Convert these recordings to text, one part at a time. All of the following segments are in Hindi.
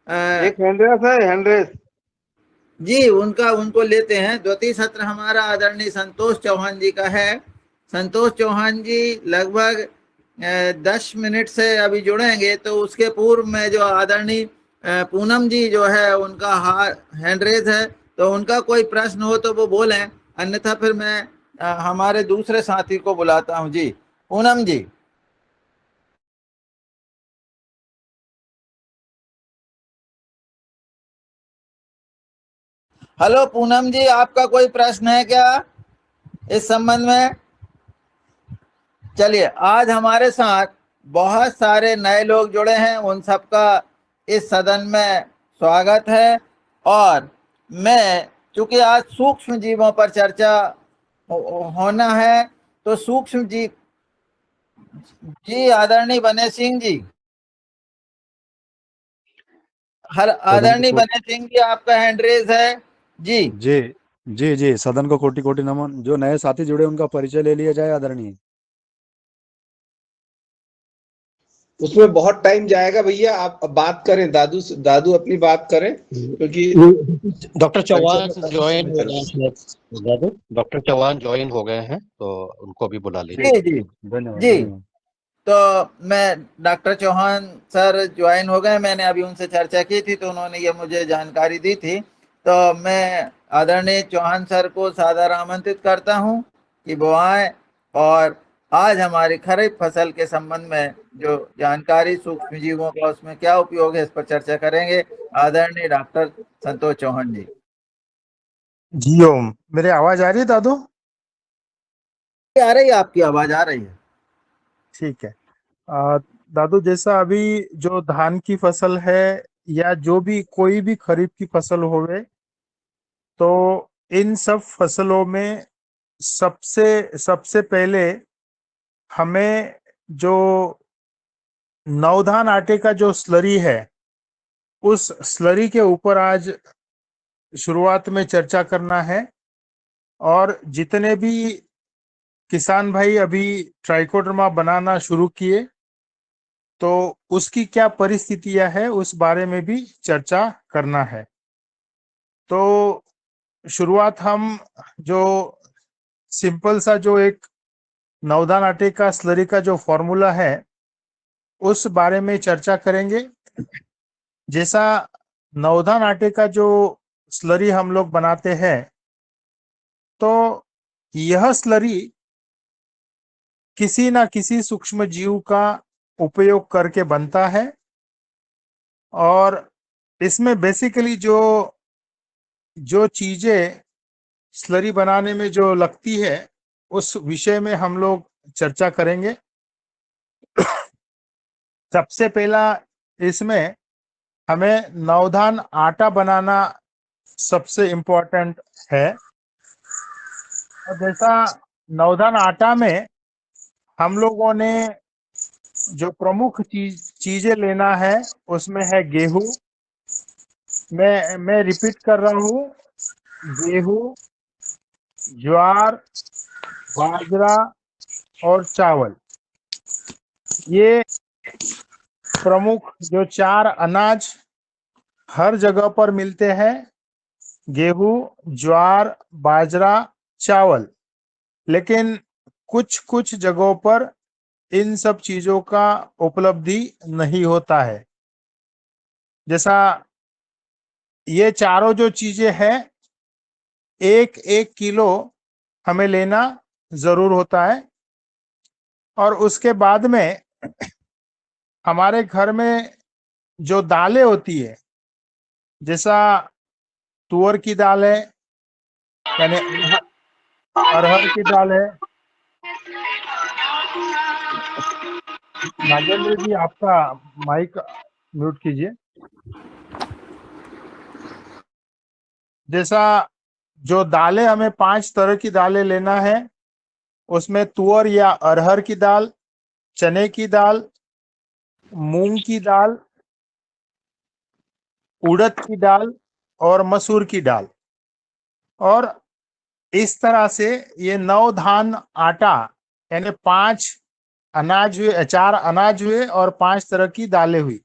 एक हैंड्रेस है, हैंड्रेस। जी, उनका उनको लेते हैं। द्वितीय सत्र हमारा आदरणीय संतोष चौहान जी का है। संतोष चौहान जी लगभग 10 मिनट से अभी जुड़ेंगे, तो उसके पूर्व में जो आदरणीय पूनम जी जो है उनका हैंड रेज है, तो उनका कोई प्रश्न हो तो वो बोलें, अन्यथा फिर मैं हमारे दूसरे साथी को बुलाता हूं। जी, पूनम जी। हेलो पूनम जी, आपका कोई प्रश्न है क्या इस संबंध में? चलिए, आज हमारे साथ बहुत सारे नए लोग जुड़े हैं, उन सबका इस सदन में स्वागत है। और मैं, चूंकि आज सूक्ष्म जीवों पर चर्चा होना है, तो सूक्ष्म जीव जी, आदरणीय बने सिंह जी। हर सदन आदरणीय को बने सिंह जी, आपका हैंड रेज है। जी जी जी जी, सदन को कोटि कोटि नमन। जो नए साथी जुड़े उनका परिचय ले लिया जाए आदरणीय। उसमें बहुत टाइम जाएगा भैया, आप अब बात करें, दादू दादू अपनी बात करें, क्योंकि डॉक्टर चौहान परिचय का ज्वाइन समय हो चल गए हैं। डॉक्टर चौहान ज्वाइन हो गए हैं, तो उनको भी बुला ठीक लीजिए। जी जी ठीक, धन्यवाद जी। धन्यवाद। तो मैं, डॉक्टर चौहान सर ज्वाइन हो गए, मैंने अभी उनसे चर्चा की थी तो उन्होंने ये मुझे जानकारी दी थी। तो मैं आदरणीय चौहान सर को सादर आमंत्रित करता हूं कि वो आए और आज हमारी खरीफ फसल के संबंध में जो जानकारी सूक्ष्म जीवों का उसमें क्या उपयोग है इस पर चर्चा करेंगे। आदरणीय डॉक्टर संतोष चौहान जी। जी ओम। मेरे आवाज आ रही है दादू? आ रही है, आपकी आवाज आ रही है। ठीक है। दादू, जैसा अभी जो धान की फसल है या जो भी कोई भी खरीफ की फसल होवे, तो इन सब फसलों में सबसे सबसे पहले हमें जो नवधान आटे का जो स्लरी है, उस स्लरी के ऊपर आज शुरुआत में चर्चा करना है। और जितने भी किसान भाई अभी ट्राइकोडर्मा बनाना शुरू किए, तो उसकी क्या परिस्थितियां है उस बारे में भी चर्चा करना है। तो शुरुआत हम जो सिंपल सा जो एक नवधान आटे का स्लरी का जो फॉर्मूला है उस बारे में चर्चा करेंगे। जैसा नवधान आटे का जो स्लरी हम लोग बनाते हैं, तो यह स्लरी किसी ना किसी सूक्ष्म जीव का उपयोग करके बनता है। और इसमें बेसिकली जो जो चीजें स्लरी बनाने में जो लगती है उस विषय में हम लोग चर्चा करेंगे। सबसे पहला इसमें हमें नवधान आटा बनाना सबसे इम्पोर्टेंट है। और जैसा नवधान आटा में हम लोगों ने जो प्रमुख चीजें लेना है, उसमें है गेहूं। मैं रिपीट कर रहा हूँ, गेहूं, ज्वार, बाजरा और चावल, ये प्रमुख जो चार अनाज हर जगह पर मिलते हैं। गेहूं, ज्वार, बाजरा, चावल। लेकिन कुछ कुछ जगहों पर इन सब चीजों का उपलब्धि नहीं होता है। जैसा ये चारों जो चीजें हैं, 1-1 किलो हमें लेना जरूर होता है। और उसके बाद में हमारे घर में जो दालें होती है, जैसा तुअर की दाल है, यानी अरहर की दाल है। नागेंद्र जी, आपका माइक म्यूट कीजिए। जैसा जो दालें, हमें 5 तरह की दालें लेना है। उसमें तुअर या अरहर की दाल, चने की दाल, मूंग की दाल, उड़द की दाल और मसूर की दाल। और इस तरह से ये 9 धान आटा, यानी 5 अनाज हुए, 4 अनाज हुए और 5 तरह की दालें हुई।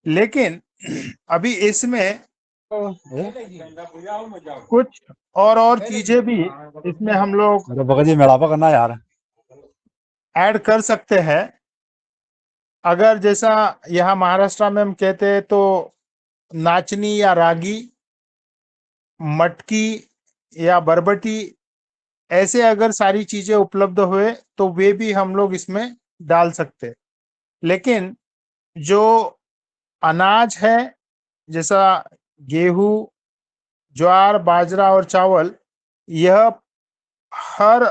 लेकिन अभी इसमें कुछ और चीजें भी इसमें हम लोग मेरे भगत जी मेड़ापा करना यार। ऐड कर सकते हैं। अगर जैसा यहाँ महाराष्ट्र में हम कहते हैं तो नाचनी या रागी, मटकी या बरबटी, ऐसे अगर सारी चीजें उपलब्ध हुए तो वे भी हम लोग इसमें डाल सकते। लेकिन जो अनाज है जैसा गेहूं, ज्वार, बाजरा और चावल, यह हर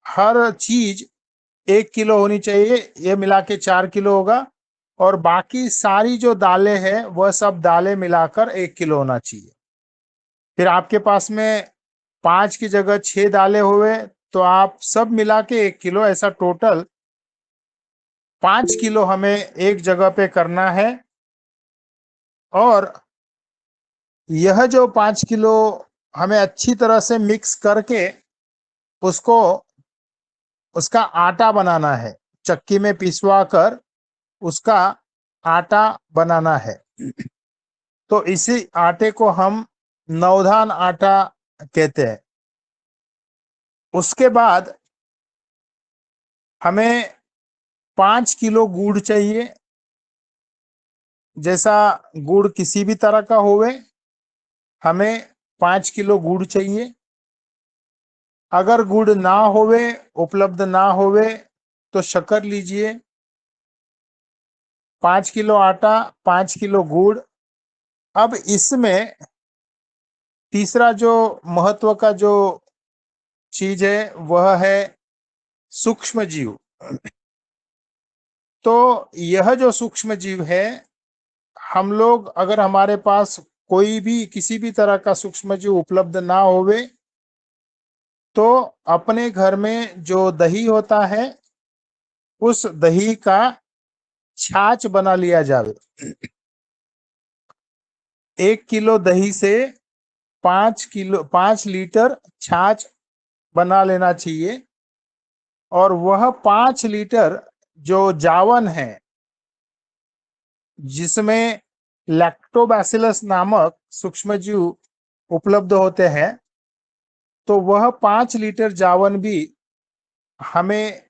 हर चीज 1 किलो होनी चाहिए। ये मिला के 4 किलो होगा। और बाकी सारी जो दालें हैं वह सब दालें मिलाकर 1 किलो होना चाहिए। फिर आपके पास में 5 की जगह 6 दालें हुए तो आप सब मिला के 1 किलो, ऐसा टोटल 5 किलो हमें एक जगह पे करना है। और यह जो 5 किलो हमें अच्छी तरह से मिक्स करके उसको उसका आटा बनाना है, चक्की में पिसवा कर उसका आटा बनाना है। तो इसी आटे को हम नवधान आटा कहते हैं। उसके बाद हमें 5 किलो गुड़ चाहिए। जैसा गुड़ किसी भी तरह का होवे, हमें 5 किलो गुड़ चाहिए। अगर गुड़ ना होवे, उपलब्ध ना होवे, तो शक्कर लीजिए। 5 किलो आटा, 5 किलो गुड़। अब इसमें तीसरा जो महत्व का जो चीज है वह है सूक्ष्म जीव। तो यह जो सूक्ष्म जीव है, हम लोग अगर हमारे पास कोई भी किसी भी तरह का सूक्ष्म जीव उपलब्ध ना होवे तो अपने घर में जो दही होता है उस दही का छाछ बना लिया जावे। 1 किलो दही से 5 लीटर छाछ बना लेना चाहिए। और वह 5 लीटर जो जावन है जिसमें लैक्टोबैसिलस नामक सूक्ष्मजीव उपलब्ध होते हैं, तो वह 5 लीटर जावन भी हमें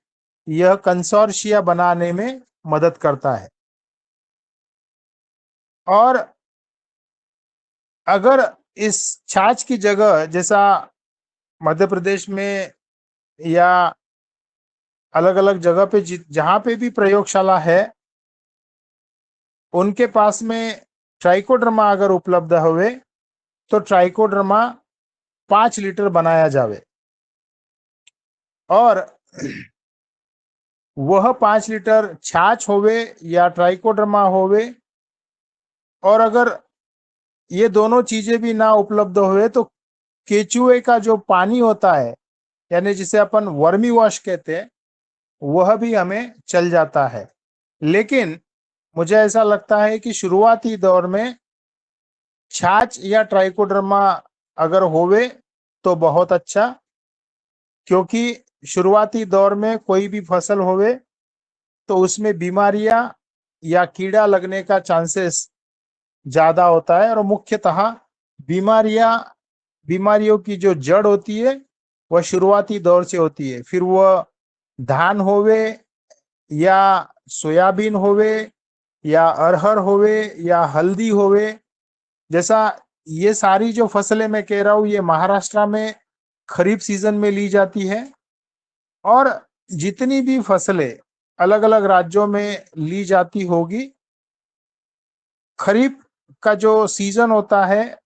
यह कंसोर्शिया बनाने में मदद करता है। और अगर इस छाछ की जगह जैसा मध्य प्रदेश में या अलग अलग जगह पे जहां पे भी प्रयोगशाला है उनके पास में ट्राइकोडर्मा अगर उपलब्ध हुए तो ट्राइकोडर्मा 5 लीटर बनाया जावे। और वह 5 लीटर छाछ होवे या ट्राइकोडर्मा होवे। और अगर ये दोनों चीजें भी ना उपलब्ध हुए तो केचुए का जो पानी होता है, यानी जिसे अपन वर्मी वॉश कहते हैं, वह भी हमें चल जाता है। लेकिन मुझे ऐसा लगता है कि शुरुआती दौर में छाछ या ट्राइकोडर्मा अगर होवे तो बहुत अच्छा, क्योंकि शुरुआती दौर में कोई भी फसल होवे तो उसमें बीमारियां या कीड़ा लगने का चांसेस ज्यादा होता है। और मुख्यतः बीमारियों की जो जड़ होती है वह शुरुआती दौर से होती है। फिर वह धान होवे या सोयाबीन होवे या अरहर होवे या हल्दी होवे, जैसा ये सारी जो फसलें मैं कह रहा हूँ ये महाराष्ट्र में खरीफ सीजन में ली जाती है। और जितनी भी फसलें अलग अलग राज्यों में ली जाती होगी, खरीफ का जो सीजन होता है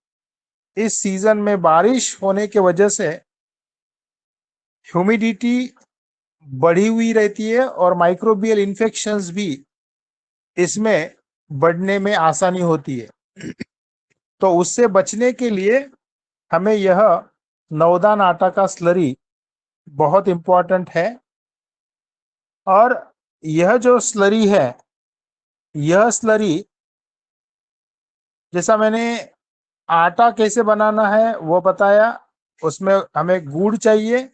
इस सीजन में बारिश होने की वजह से ह्यूमिडिटी बढ़ी हुई रहती है और माइक्रोबियल इन्फेक्शंस भी इसमें बढ़ने में आसानी होती है। तो उससे बचने के लिए हमें यह नवदान आटा का स्लरी बहुत इंपॉर्टेंट है। और यह जो स्लरी है, यह स्लरी जैसा मैंने आटा कैसे बनाना है वो बताया, उसमें हमें गुड़ चाहिए,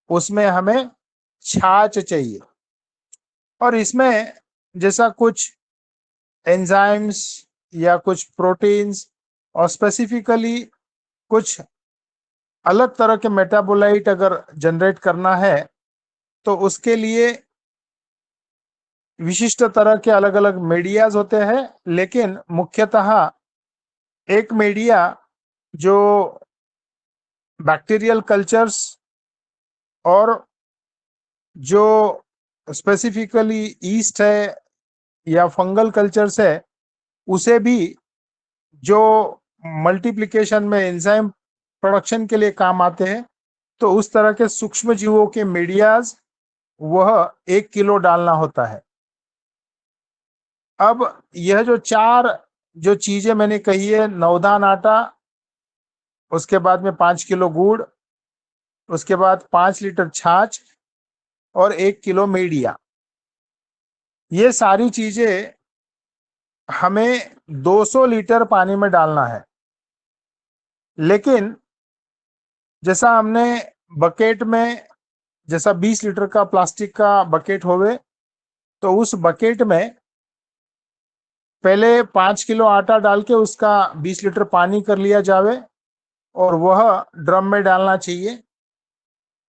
उसमें हमें छाछ चाहिए। और इसमें जैसा कुछ एंजाइम्स या कुछ प्रोटीन्स और स्पेसिफिकली कुछ अलग तरह के मेटाबोलाइट अगर जनरेट करना है तो उसके लिए विशिष्ट तरह के अलग अलग मीडियाज होते हैं, लेकिन मुख्यतः एक मीडिया जो बैक्टीरियल कल्चर्स और जो स्पेसिफिकली ईस्ट है या फंगल कल्चर्स है, उसे भी जो मल्टीप्लिकेशन में एंजाइम प्रोडक्शन के लिए काम आते हैं, तो उस तरह के सूक्ष्म जीवों के मीडियाज वह 1 किलो डालना होता है। अब यह जो 4 जो चीजें मैंने कही है, 9 दान आटा, उसके बाद में 5 किलो गुड़, उसके बाद 5 लीटर छाछ और 1 किलो मीडिया, ये सारी चीजें हमें 200 लीटर पानी में डालना है। लेकिन जैसा हमने बकेट में, जैसा 20 लीटर का प्लास्टिक का बकेट होवे, तो उस बकेट में पहले 5 किलो आटा डाल के उसका 20 लीटर पानी कर लिया जावे और वह ड्रम में डालना चाहिए।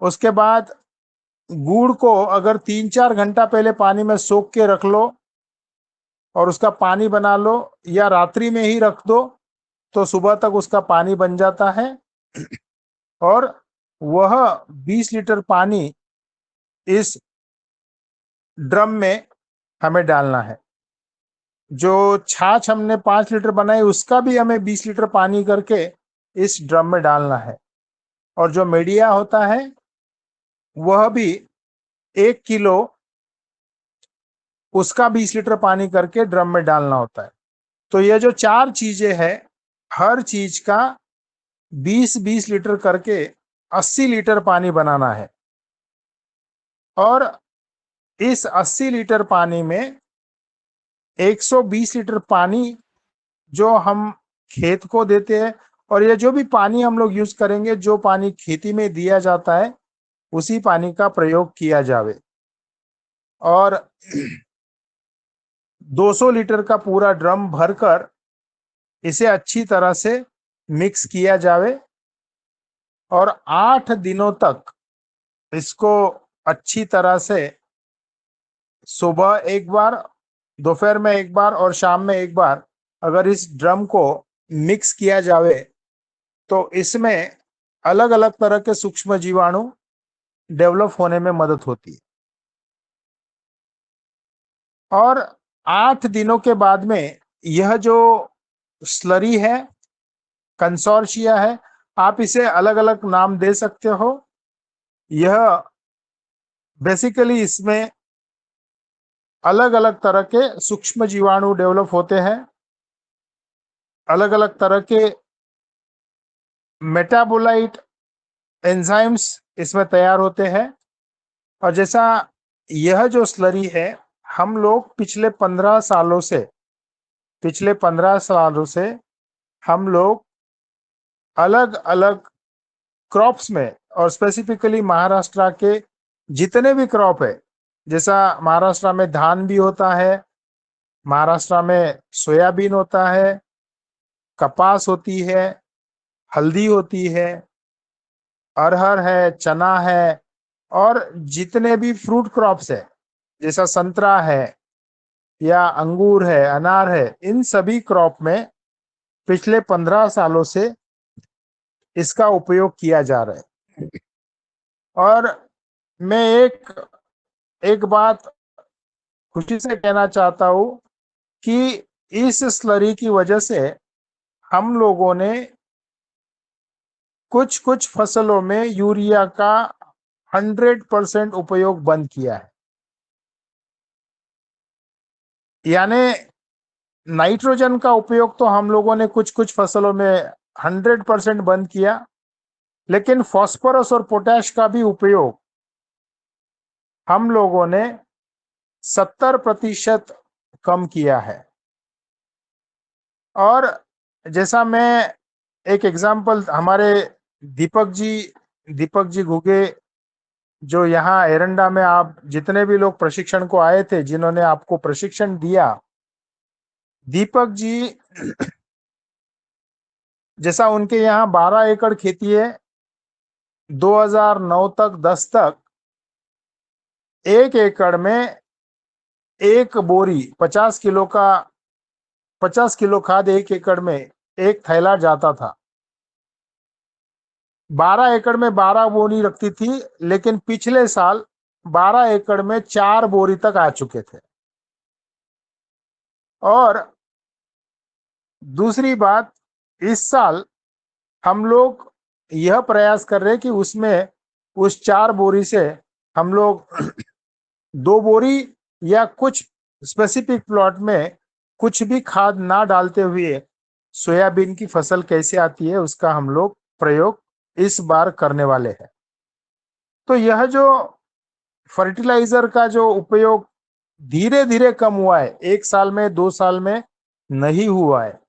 उसके बाद गुड़ को अगर 3-4 घंटा पहले पानी में सोख के रख लो और उसका पानी बना लो, या रात्रि में ही रख दो तो सुबह तक उसका पानी बन जाता है और वह 20 लीटर पानी इस ड्रम में हमें डालना है। जो छाछ हमने 5 लीटर बनाई उसका भी हमें 20 लीटर पानी करके इस ड्रम में डालना है, और जो मीडिया होता है वह भी 1 किलो, उसका 20 लीटर पानी करके ड्रम में डालना होता है। तो ये जो 4 चीजें हैं, हर चीज का 20-20 लीटर करके 80 लीटर पानी बनाना है, और इस 80 लीटर पानी में 120 लीटर पानी जो हम खेत को देते हैं, और ये जो भी पानी हम लोग यूज करेंगे, जो पानी खेती में दिया जाता है उसी पानी का प्रयोग किया जावे, और 200 लीटर का पूरा ड्रम भरकर इसे अच्छी तरह से मिक्स किया जावे और 8 दिनों तक इसको अच्छी तरह से सुबह एक बार, दोपहर में एक बार और शाम में एक बार अगर इस ड्रम को मिक्स किया जावे तो इसमें अलग अलग तरह के सूक्ष्म जीवाणु डेवलप होने में मदद होती है। और 8 दिनों के बाद में यह जो स्लरी है, कंसोर्शिया है, आप इसे अलग अलग नाम दे सकते हो। यह बेसिकली इसमें अलग अलग तरह के सूक्ष्म जीवाणु डेवलप होते हैं, अलग अलग तरह के मेटाबोलाइट एंजाइम्स इसमें तैयार होते हैं। और जैसा यह जो स्लरी है, हम लोग पिछले 15 सालों से हम लोग अलग अलग क्रॉप्स में, और स्पेसिफिकली महाराष्ट्र के जितने भी क्रॉप है, जैसा महाराष्ट्र में धान भी होता है, महाराष्ट्र में सोयाबीन होता है, कपास होती है, हल्दी होती है, अरहर है, चना है, और जितने भी फ्रूट क्रॉप्स है, जैसा संतरा है या अंगूर है, अनार है, इन सभी क्रॉप में पिछले 15 सालों से इसका उपयोग किया जा रहा है। और मैं एक बात खुशी से कहना चाहता हूं कि इस स्लरी की वजह से हम लोगों ने कुछ कुछ फसलों में यूरिया का 100% उपयोग बंद किया है। यानी नाइट्रोजन का उपयोग तो हम लोगों ने कुछ कुछ फसलों में 100% बंद किया, लेकिन फास्फोरस और पोटैश का भी उपयोग हम लोगों ने 70% कम किया है। और जैसा मैं एक एग्जांपल, हमारे दीपक जी घुगे, जो यहाँ एरंडा में आप जितने भी लोग प्रशिक्षण को आए थे, जिन्होंने आपको प्रशिक्षण दिया, दीपक जी जैसा उनके यहाँ 12 एकड़ खेती है, 2009 तक 10 तक 1 एकड़ में एक बोरी 50 किलो का 50 किलो खाद 1 एकड़ में एक थैला जाता था। 12 एकड़ में 12 बोरी रखती थी, लेकिन पिछले साल 12 एकड़ में 4 बोरी तक आ चुके थे। और दूसरी बात, इस साल हम लोग यह प्रयास कर रहे हैं कि उसमें उस 4 बोरी से हम लोग 2 बोरी या कुछ स्पेसिफिक प्लॉट में कुछ भी खाद ना डालते हुए सोयाबीन की फसल कैसे आती है उसका हम लोग प्रयोग इस बार करने वाले हैं। तो यह जो फर्टिलाइजर का जो उपयोग धीरे धीरे कम हुआ है, 1 साल में 2 साल में नहीं हुआ है,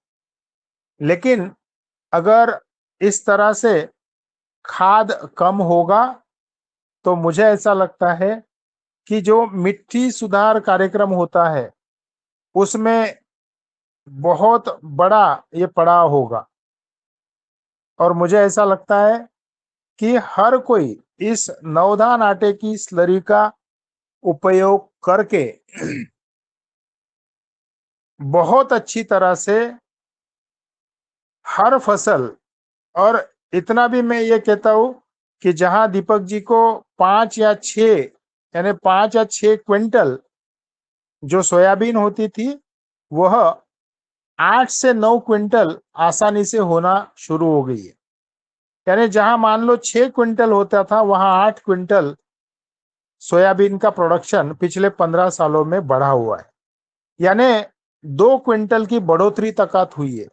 लेकिन अगर इस तरह से खाद कम होगा तो मुझे ऐसा लगता है कि जो मिट्टी सुधार कार्यक्रम होता है उसमें बहुत बड़ा ये पड़ाव होगा। और मुझे ऐसा लगता है कि हर कोई इस नवधान आटे की स्लरी का उपयोग करके बहुत अच्छी तरह से हर फसल, और इतना भी मैं ये कहता हूं कि जहां दीपक जी को 5 या 6 यानी 5 या 6 क्विंटल जो सोयाबीन होती थी वह 8 से 9 क्विंटल आसानी से होना शुरू हो गई है। यानी जहां मान लो 6 क्विंटल होता था वहां 8 क्विंटल सोयाबीन का प्रोडक्शन पिछले 15 सालों में बढ़ा हुआ है। यानी 2 क्विंटल की बढ़ोतरी तक हुई है।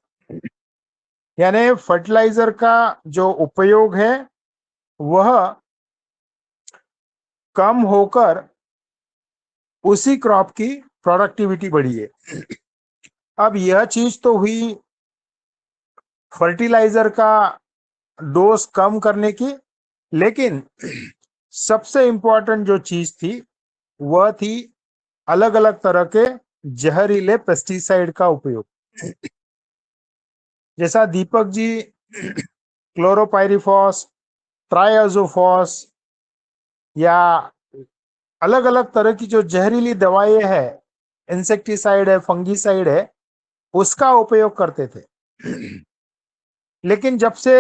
यानी फर्टिलाइजर का जो उपयोग है वह कम होकर उसी क्रॉप की प्रोडक्टिविटी बढ़ी है। अब यह चीज तो हुई फर्टिलाइजर का डोज कम करने की, लेकिन सबसे इंपॉर्टेंट जो चीज थी वह थी अलग अलग तरह के जहरीले पेस्टिसाइड का उपयोग। जैसा दीपक जी क्लोरोपाइरिफॉस, ट्राइआजोफॉस या अलग अलग तरह की जो जहरीली दवाएं हैं, इंसेक्टिसाइड है, फंगीसाइड है, उसका उपयोग करते थे। लेकिन जब से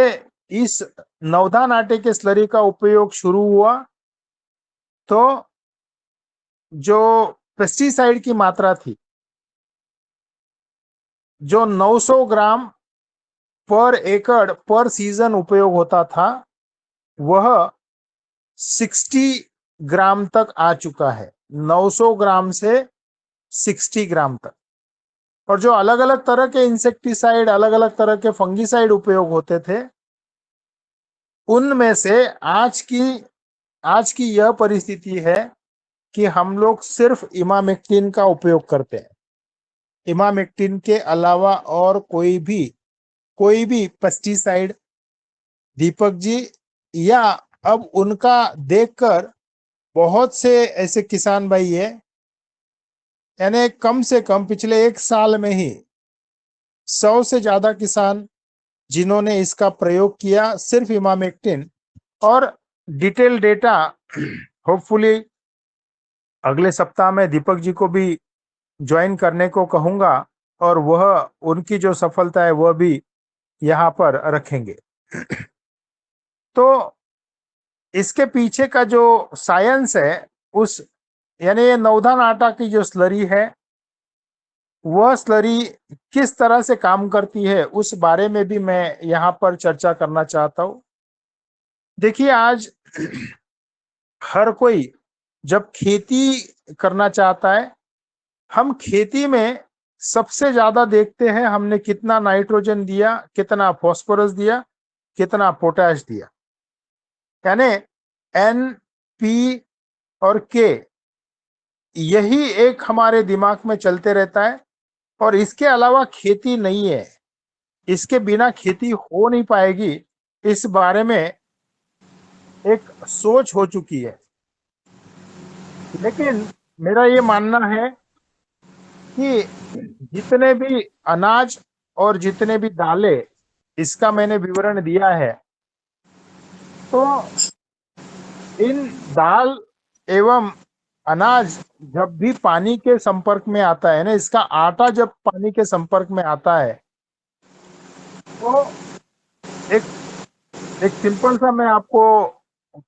इस नवधान आटे के स्लरी का उपयोग शुरू हुआ तो जो पेस्टिसाइड की मात्रा थी, जो 900 ग्राम पर एकड़ पर सीजन उपयोग होता था, वह 60 ग्राम तक आ चुका है। 900 ग्राम से 60 ग्राम तक। और जो अलग अलग तरह के इंसेक्टिसाइड, अलग अलग तरह के फंगीसाइड उपयोग होते थे, उनमें से आज की यह परिस्थिति है कि हम लोग सिर्फ इमामेक्टिन का उपयोग करते हैं। इमामेक्टिन के अलावा और कोई भी पेस्टिसाइड दीपक जी, या अब उनका देखकर बहुत से ऐसे किसान भाई है, यानी कम से कम पिछले 1 साल में ही 100 से ज्यादा किसान जिन्होंने इसका प्रयोग किया सिर्फ इमामेक्टिन। और डिटेल डेटा होपफुली अगले सप्ताह में दीपक जी को भी ज्वाइन करने को कहूंगा और वह उनकी जो सफलता है वह भी यहाँ पर रखेंगे। तो इसके पीछे का जो साइंस है, उस यानी ये नवधान आटा की जो स्लरी है वह स्लरी किस तरह से काम करती है उस बारे में भी मैं यहाँ पर चर्चा करना चाहता हूँ। देखिए, आज हर कोई जब खेती करना चाहता है, हम खेती में सबसे ज्यादा देखते हैं हमने कितना नाइट्रोजन दिया, कितना फास्फोरस दिया, कितना पोटैश दिया। यानी एन, पी और के, यही एक हमारे दिमाग में चलते रहता है और इसके अलावा खेती नहीं है। इसके बिना खेती हो नहीं पाएगी, इस बारे में एक सोच हो चुकी है। लेकिन मेरा ये मानना है कि जितने भी अनाज और जितने भी दालें, इसका मैंने विवरण दिया है। तो इन दाल एवं अनाज जब भी पानी के संपर्क में आता है ना, इसका आटा जब पानी के संपर्क में आता है, तो एक एक सिंपल सा मैं आपको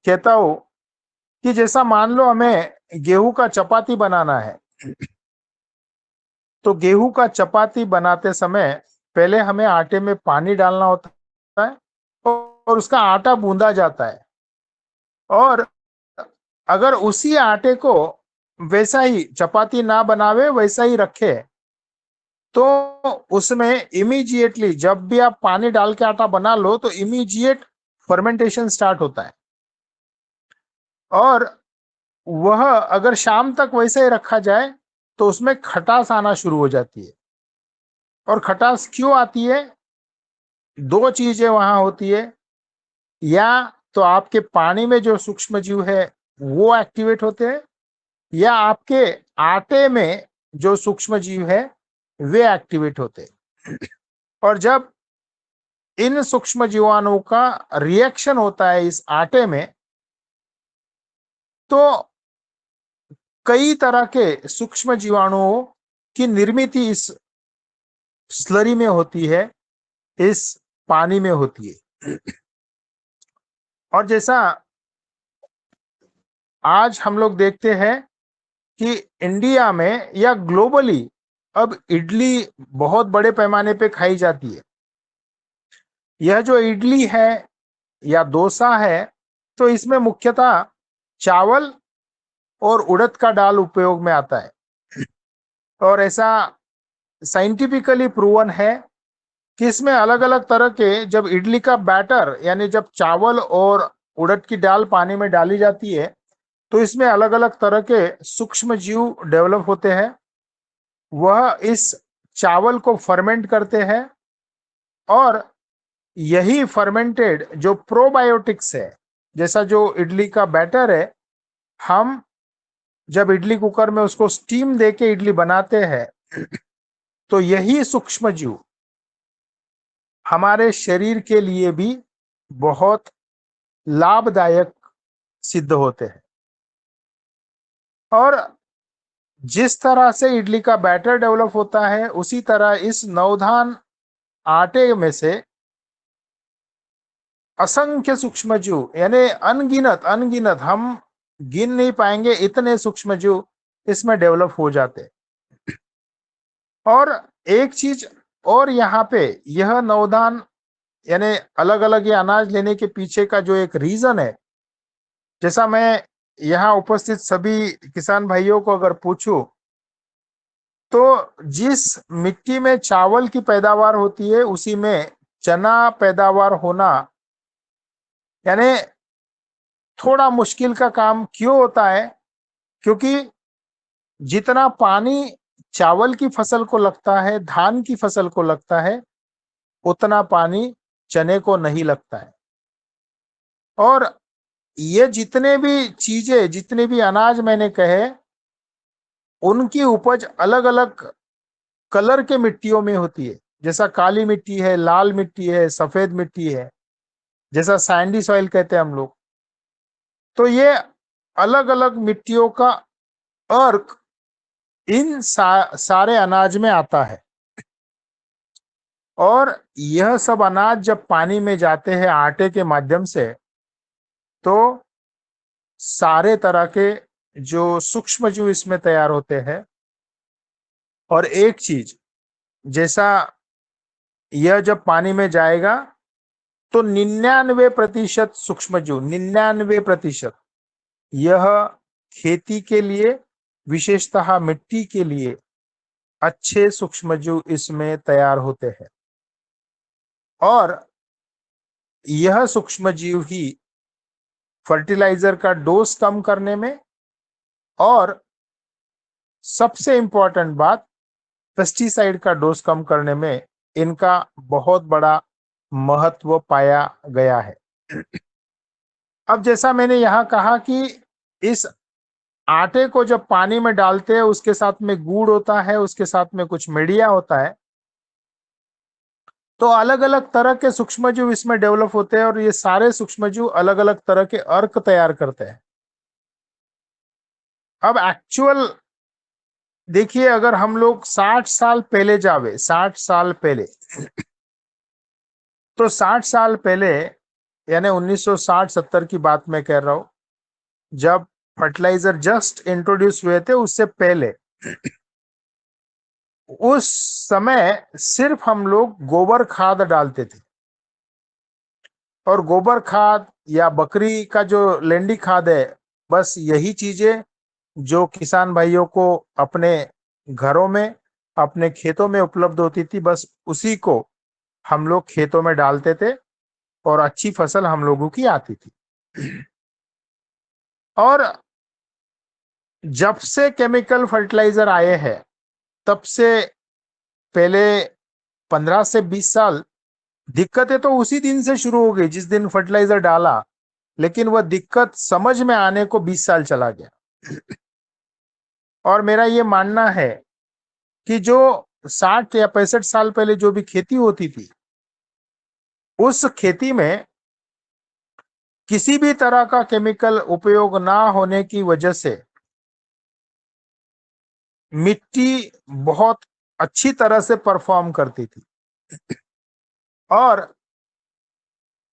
कहता हूं कि जैसा मान लो हमें गेहूं का चपाती बनाना है, तो गेहूं का चपाती बनाते समय पहले हमें आटे में पानी डालना होता है और उसका आटा गूंदा जाता है। और अगर उसी आटे को वैसा ही चपाती ना बनावे, वैसा ही रखे, तो उसमें इमीडिएटली जब भी आप पानी डाल के आटा बना लो तो इमीडिएट फर्मेंटेशन स्टार्ट होता है। और वह अगर शाम तक वैसे ही रखा जाए तो उसमें खटास आना शुरू हो जाती है। और खटास क्यों आती है? दो चीजें वहां होती है, या तो आपके पानी में जो सूक्ष्म जीव है वो एक्टिवेट होते हैं, या आपके आटे में जो सूक्ष्म जीव है वे एक्टिवेट होते हैं। और जब इन सूक्ष्म जीवाणुओं का रिएक्शन होता है इस आटे में, तो कई तरह के सूक्ष्म जीवाणुओं की निर्मित इस स्लरी में होती है, इस पानी में होती है। और जैसा आज हम लोग देखते हैं कि इंडिया में या ग्लोबली अब इडली बहुत बड़े पैमाने पे खाई जाती है। यह जो इडली है या डोसा है, तो इसमें मुख्यतः चावल और उड़द का दाल उपयोग में आता है। और ऐसा साइंटिफिकली प्रूवन है कि इसमें अलग अलग तरह के, जब इडली का बैटर यानी जब चावल और उड़द की दाल पानी में डाली जाती है, तो इसमें अलग अलग तरह के सूक्ष्म जीव डेवलप होते हैं। वह इस चावल को फर्मेंट करते हैं, और यही फर्मेंटेड जो प्रोबायोटिक्स है, जैसा जो इडली का बैटर है, हम जब इडली कुकर में उसको स्टीम देके इडली बनाते हैं, तो यही सूक्ष्म जीव हमारे शरीर के लिए भी बहुत लाभदायक सिद्ध होते हैं। और जिस तरह से इडली का बैटर डेवलप होता है, उसी तरह इस नवधान आटे में से असंख्य सूक्ष्म जीव, यानी अनगिनत अनगिनत, हम गिन नहीं पाएंगे इतने सूक्ष्म जीव इसमें डेवलप हो जाते। और एक चीज और यहाँ पे, यह नवधान यानी अलग अलग ये अनाज लेने के पीछे का जो एक रीजन है, जैसा मैं यहाँ उपस्थित सभी किसान भाइयों को अगर पूछूं, तो जिस मिट्टी में चावल की पैदावार होती है उसी में चना पैदावार होना यानी थोड़ा मुश्किल का काम क्यों होता है? क्योंकि जितना पानी चावल की फसल को लगता है, धान की फसल को लगता है, उतना पानी चने को नहीं लगता है। और ये जितने भी चीजें, जितने भी अनाज मैंने कहे, उनकी उपज अलग अलग कलर के मिट्टियों में होती है। जैसा काली मिट्टी है, लाल मिट्टी है, सफेद मिट्टी है, जैसा सैंडी सॉइल कहते हैं हम लोग। तो ये अलग अलग मिट्टियों का अर्क इन सारे अनाज में आता है। और यह सब अनाज जब पानी में जाते हैं आटे के माध्यम से, तो सारे तरह के जो सूक्ष्म जीव इसमें तैयार होते हैं। और एक चीज, जैसा यह जब पानी में जाएगा तो 99% सूक्ष्म जीव, 99% यह खेती के लिए, विशेषतः मिट्टी के लिए अच्छे सूक्ष्म जीव इसमें तैयार होते हैं। और यह सूक्ष्म जीव ही फर्टिलाइजर का डोज कम करने में, और सबसे इंपॉर्टेंट बात, पेस्टिसाइड का डोज कम करने में इनका बहुत बड़ा महत्व पाया गया है। अब जैसा मैंने यहाँ कहा कि इस आटे को जब पानी में डालते हैं उसके साथ में गुड़ होता है, उसके साथ में कुछ मीडिया होता है, तो अलग अलग तरह के सूक्ष्मजीव इसमें डेवलप होते हैं और ये सारे सूक्ष्मजीव अलग अलग तरह के अर्क तैयार करते हैं। अब एक्चुअल देखिए, अगर हम लोग 60 साल पहले जावे, 60 साल पहले, तो 60 साल पहले यानी 1960-70 की बात मैं कह रहा हूं, जब फर्टिलाइजर जस्ट इंट्रोड्यूस हुए थे, उससे पहले उस समय सिर्फ हम लोग गोबर खाद डालते थे, और गोबर खाद या बकरी का जो लेंडी खाद है, बस यही चीजें जो किसान भाइयों को अपने घरों में, अपने खेतों में उपलब्ध होती थी, बस उसी को हम लोग खेतों में डालते थे और अच्छी फसल हम लोगों की आती थी। और जब से केमिकल फर्टिलाइजर आए हैं, तब से पहले 15 से 20 साल दिक्कतें तो उसी दिन से शुरू हो गई जिस दिन फर्टिलाइजर डाला, लेकिन वह दिक्कत समझ में आने को 20 साल चला गया। और मेरा ये मानना है कि जो 60 या 65 साल पहले जो भी खेती होती थी, उस खेती में किसी भी तरह का केमिकल उपयोग ना होने की वजह से मिट्टी बहुत अच्छी तरह से परफॉर्म करती थी। और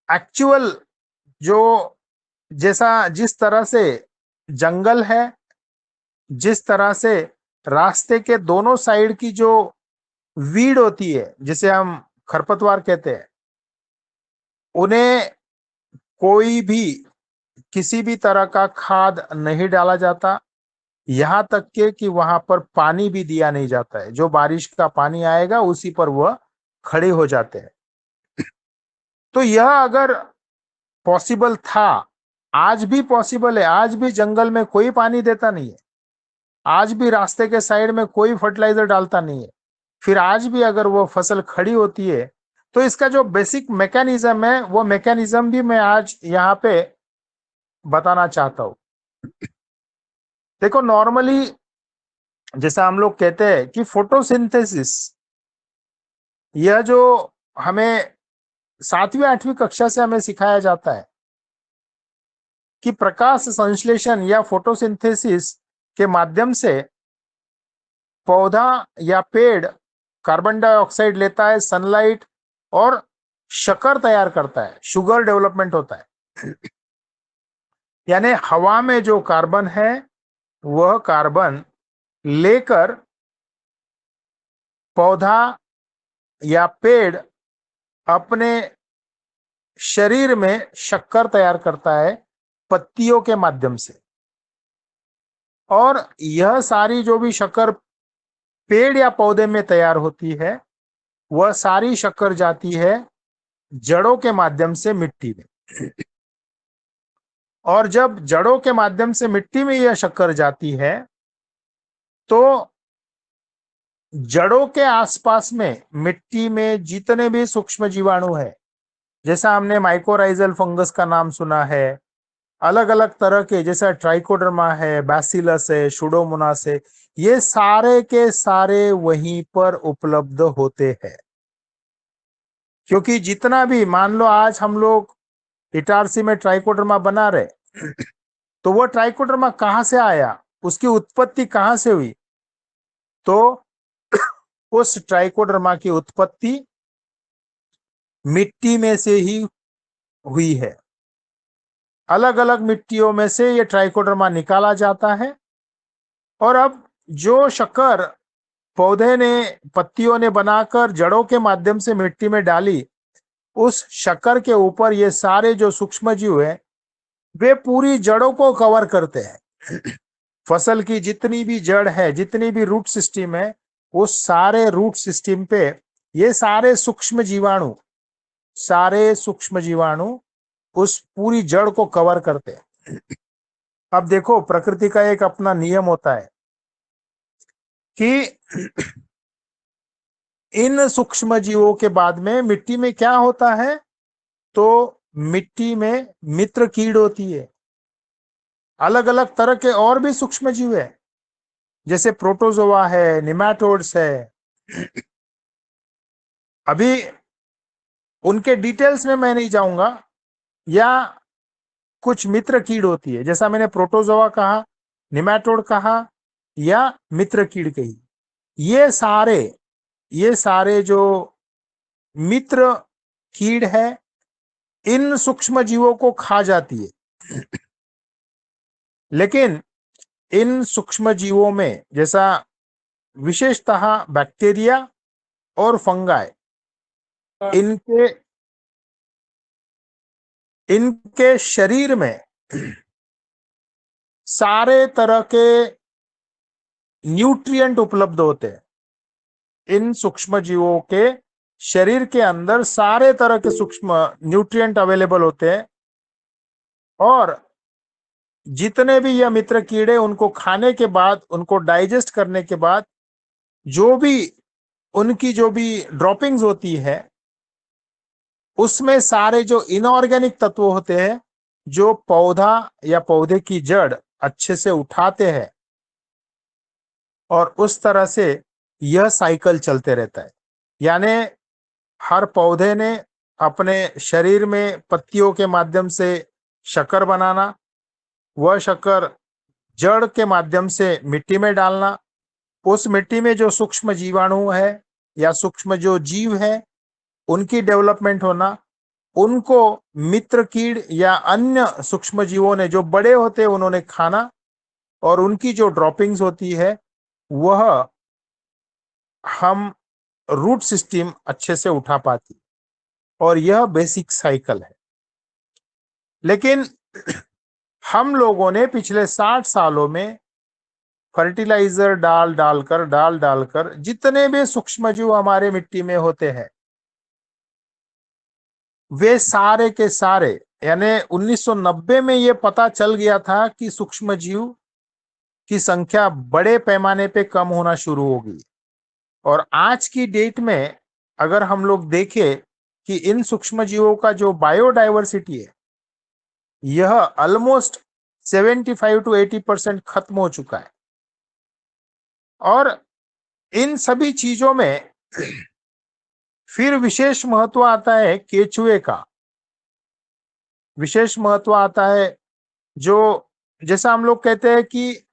एक्चुअल जो जिस तरह से जंगल है, जिस तरह से रास्ते के दोनों साइड की जो वीड होती है, जिसे हम खरपतवार कहते हैं, उन्हें कोई भी किसी भी तरह का खाद नहीं डाला जाता, यहां तक के कि वहां पर पानी भी दिया नहीं जाता है। जो बारिश का पानी आएगा उसी पर वह खड़े हो जाते हैं। तो यह अगर पॉसिबल था, आज भी पॉसिबल है। आज भी जंगल में कोई पानी देता नहीं है, आज भी रास्ते के साइड में कोई फर्टिलाइजर डालता नहीं है, फिर आज भी अगर वो फसल खड़ी होती है, तो इसका जो बेसिक मैकेनिज्म है, वो मैकेनिज्म भी मैं आज यहाँ पे बताना चाहता हूं। देखो, नॉर्मली जैसा हम लोग कहते हैं कि फोटोसिंथेसिस, यह जो हमें 7वीं 8वीं कक्षा से हमें सिखाया जाता है कि प्रकाश संश्लेषण या फोटोसिंथेसिस के माध्यम से पौधा या पेड़ कार्बन डाइऑक्साइड लेता है, सनलाइट, और शक्कर तैयार करता है, शुगर डेवलपमेंट होता है। यानी हवा में जो कार्बन है, वह कार्बन लेकर पौधा या पेड़ अपने शरीर में शक्कर तैयार करता है पत्तियों के माध्यम से। और यह सारी जो भी शक्कर पेड़ या पौधे में तैयार होती है, वह सारी शक्कर जाती है जड़ों के माध्यम से मिट्टी में। और जब जड़ों के माध्यम से मिट्टी में यह शक्कर जाती है, तो जड़ों के आसपास में मिट्टी में जितने भी सूक्ष्म जीवाणु है, जैसा हमने माइकोराइजल फंगस का नाम सुना है, अलग अलग तरह के, जैसा ट्राइकोडर्मा है, बैसिलस है, सुडोमोनास है, ये सारे के सारे वहीं पर उपलब्ध होते हैं। क्योंकि जितना भी, मान लो आज हम लोग इटारसी में ट्राइकोडर्मा बना रहे, तो वो ट्राइकोडर्मा कहां से आया, उसकी उत्पत्ति कहां से हुई? तो उस ट्राइकोडर्मा की उत्पत्ति मिट्टी में से ही हुई है। अलग अलग मिट्टियों में से ये ट्राइकोडर्मा निकाला जाता है। और अब जो शक्कर पौधे ने, पत्तियों ने बनाकर जड़ों के माध्यम से मिट्टी में डाली, उस शक्कर के ऊपर ये सारे जो सूक्ष्मजीव है, वे पूरी जड़ों को कवर करते हैं। फसल की जितनी भी जड़ है, जितनी भी रूट सिस्टम है, उस सारे रूट सिस्टम पे ये सारे सूक्ष्म जीवाणु उस पूरी जड़ को कवर करते हैं। अब देखो, प्रकृति का एक अपना नियम होता है कि इन सूक्ष्म जीवों के बाद में मिट्टी में क्या होता है? तो मिट्टी में मित्र कीड़ होती है। अलग अलग तरह के और भी सूक्ष्म जीव है, जैसे प्रोटोजोआ है, निमेटोड्स है। अभी उनके डिटेल्स में मैं नहीं जाऊंगा। या कुछ मित्र कीड़ होती है, जैसा मैंने प्रोटोजोआ कहा, निमेटोड कहा या मित्र कीड़ कही। ये सारे जो मित्र कीड़ है, इन सूक्ष्म जीवों को खा जाती है। लेकिन इन सूक्ष्म जीवों में जैसा विशेषतः बैक्टीरिया और फंगाई, इनके शरीर में सारे तरह के न्यूट्रिएंट उपलब्ध होते हैं। इन सूक्ष्म जीवों के शरीर के अंदर सारे तरह के सूक्ष्म न्यूट्रिएंट अवेलेबल होते हैं, और जितने भी यह मित्र कीड़े उनको खाने के बाद, उनको डाइजेस्ट करने के बाद उनकी जो भी ड्रॉपिंग्स होती है, उसमें सारे जो इनऑर्गेनिक तत्व होते हैं, जो पौधा या पौधे की जड़ अच्छे से उठाते हैं, और उस तरह से यह साइकिल चलते रहता है। यानी हर पौधे ने अपने शरीर में पत्तियों के माध्यम से शक्कर बनाना, वह शक्कर जड़ के माध्यम से मिट्टी में डालना, उस मिट्टी में जो सूक्ष्म जीवाणु है या सूक्ष्म जो जीव है, उनकी डेवलपमेंट होना, उनको मित्र कीड़ या अन्य सूक्ष्म जीवों ने जो बड़े होते हैं उन्होंने खाना, और उनकी जो ड्रॉपिंग्स होती है वह हम रूट सिस्टम अच्छे से उठा पाती, और यह बेसिक साइकिल है। लेकिन हम लोगों ने पिछले 60 सालों में फर्टिलाइजर डाल डालकर जितने भी सूक्ष्म जीव हमारे मिट्टी में होते हैं, वे सारे के सारे, यानी 1990 में यह पता चल गया था कि सूक्ष्म जीव की संख्या बड़े पैमाने पे कम होना शुरू होगी। और आज की डेट में अगर हम लोग देखें कि इन सूक्ष्म जीवों का जो बायोडाइवर्सिटी है, यह ऑलमोस्ट 75 to 80% खत्म हो चुका है। और इन सभी चीजों में फिर विशेष महत्व आता है केचुए का, विशेष महत्व आता है जो, जैसा हम लोग कहते हैं कि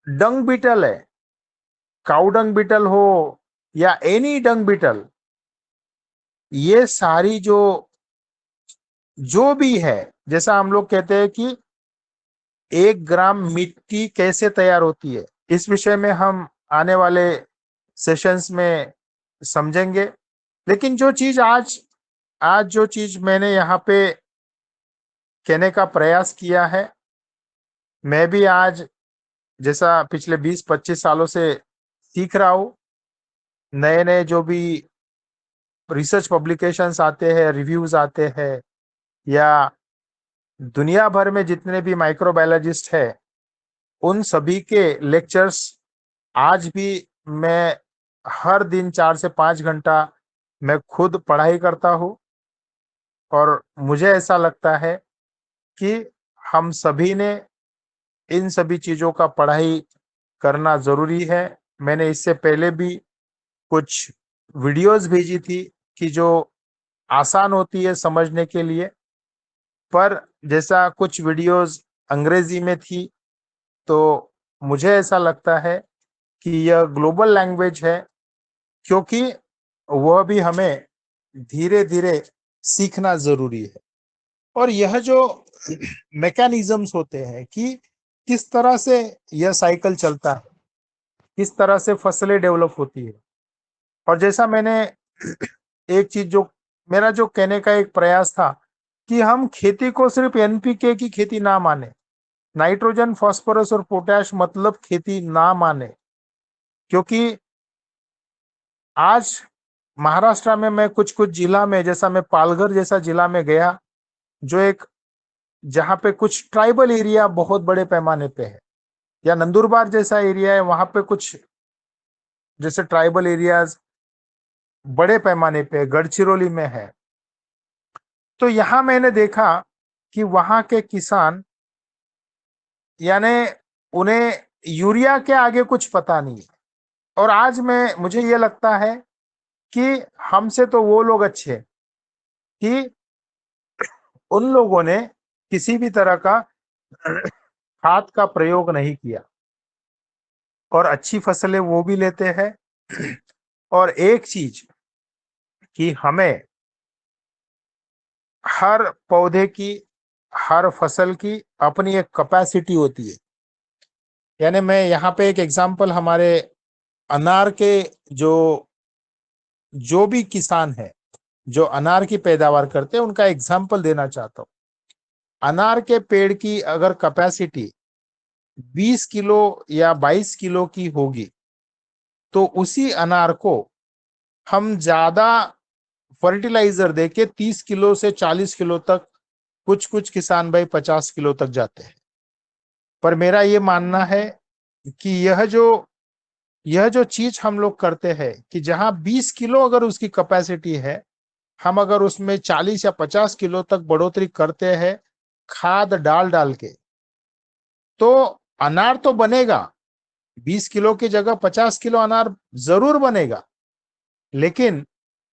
डंग बीटल है, काउ डंग बीटल हो या एनी डंग बीटल, ये सारी जो भी है, जैसा हम लोग कहते हैं कि 1 ग्राम मिट्टी कैसे तैयार होती है, इस विषय में हम आने वाले सेशंस में समझेंगे। लेकिन जो चीज आज जो चीज मैंने यहाँ पे कहने का प्रयास किया है, मैं भी आज जैसा पिछले 20-25 सालों से सीख रहा हूँ, नए नए जो भी रिसर्च पब्लिकेशंस आते हैं, रिव्यूज आते हैं, या दुनिया भर में जितने भी माइक्रोबायोलॉजिस्ट हैं, उन सभी के लेक्चर्स आज भी मैं हर दिन 4 से 5 घंटा मैं खुद पढ़ाई करता हूँ। और मुझे ऐसा लगता है कि हम सभी ने इन सभी चीजों का पढ़ाई करना जरूरी है। मैंने इससे पहले भी कुछ वीडियोस भेजी थी कि जो आसान होती है समझने के लिए, पर जैसा कुछ वीडियोस अंग्रेजी में थी, तो मुझे ऐसा लगता है कि यह ग्लोबल लैंग्वेज है, क्योंकि वह भी हमें धीरे धीरे सीखना जरूरी है। और यह जो मैकेनिज्म्स होते हैं कि किस तरह से यह साइकिल चलता है, किस तरह से फसलें डेवलप होती है। और जैसा मैंने एक चीज जो मेरा जो कहने का एक प्रयास था कि हम खेती को सिर्फ एनपीके की खेती ना माने, नाइट्रोजन, फास्फोरस और पोटैश मतलब खेती ना माने, क्योंकि आज महाराष्ट्र में मैं कुछ जिला में, जैसा मैं पालघर जैसा जिला में गया, जो एक जहाँ पे कुछ ट्राइबल एरिया बहुत बड़े पैमाने पे है, या नंदुरबार जैसा एरिया है, वहां पे कुछ जैसे ट्राइबल एरियाज बड़े पैमाने पे गढ़चिरौली में है। तो यहाँ मैंने देखा कि वहां के किसान यानी उन्हें यूरिया के आगे कुछ पता नहीं है। और आज मुझे ये लगता है कि हमसे तो वो लोग अच्छे हैं कि उन लोगों ने किसी भी तरह का खाद का प्रयोग नहीं किया और अच्छी फसलें वो भी लेते हैं। और एक चीज कि हमें हर पौधे की, हर फसल की अपनी एक कैपेसिटी होती है। यानी मैं यहाँ पे एक एग्जांपल हमारे अनार के जो भी किसान है जो अनार की पैदावार करते हैं उनका एग्जांपल देना चाहता हूँ। अनार के पेड़ की अगर कैपेसिटी 20 किलो या 22 किलो की होगी तो उसी अनार को हम ज्यादा फर्टिलाइजर देके 30 किलो से 40 किलो तक, कुछ कुछ किसान भाई 50 किलो तक जाते हैं। पर मेरा ये मानना है कि यह जो चीज हम लोग करते हैं कि जहां 20 किलो अगर उसकी कैपेसिटी है, हम अगर उसमें 40 या 50 किलो तक बढ़ोतरी करते हैं खाद डाल डाल के, तो अनार तो बनेगा। 20 किलो की जगह 50 किलो अनार जरूर बनेगा, लेकिन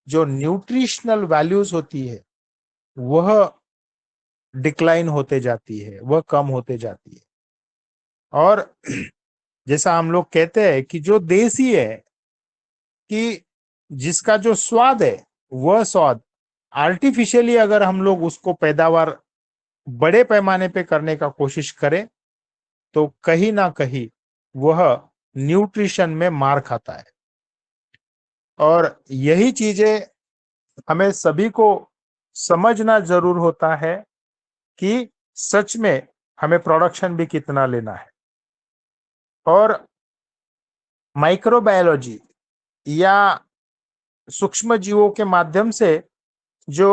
जो न्यूट्रिशनल वैल्यूज होती है वह डिक्लाइन होते जाती है, वह कम होते जाती है। और जैसा हम लोग कहते हैं कि जो देसी है, कि जिसका जो स्वाद है वह स्वाद आर्टिफिशियली अगर हम लोग उसको पैदावार बड़े पैमाने पे करने का कोशिश करें तो कहीं ना कहीं वह न्यूट्रिशन में मार खाता है। और यही चीजें हमें सभी को समझना जरूर होता है कि सच में हमें प्रोडक्शन भी कितना लेना है। और माइक्रोबायोलॉजी या सूक्ष्म जीवों के माध्यम से जो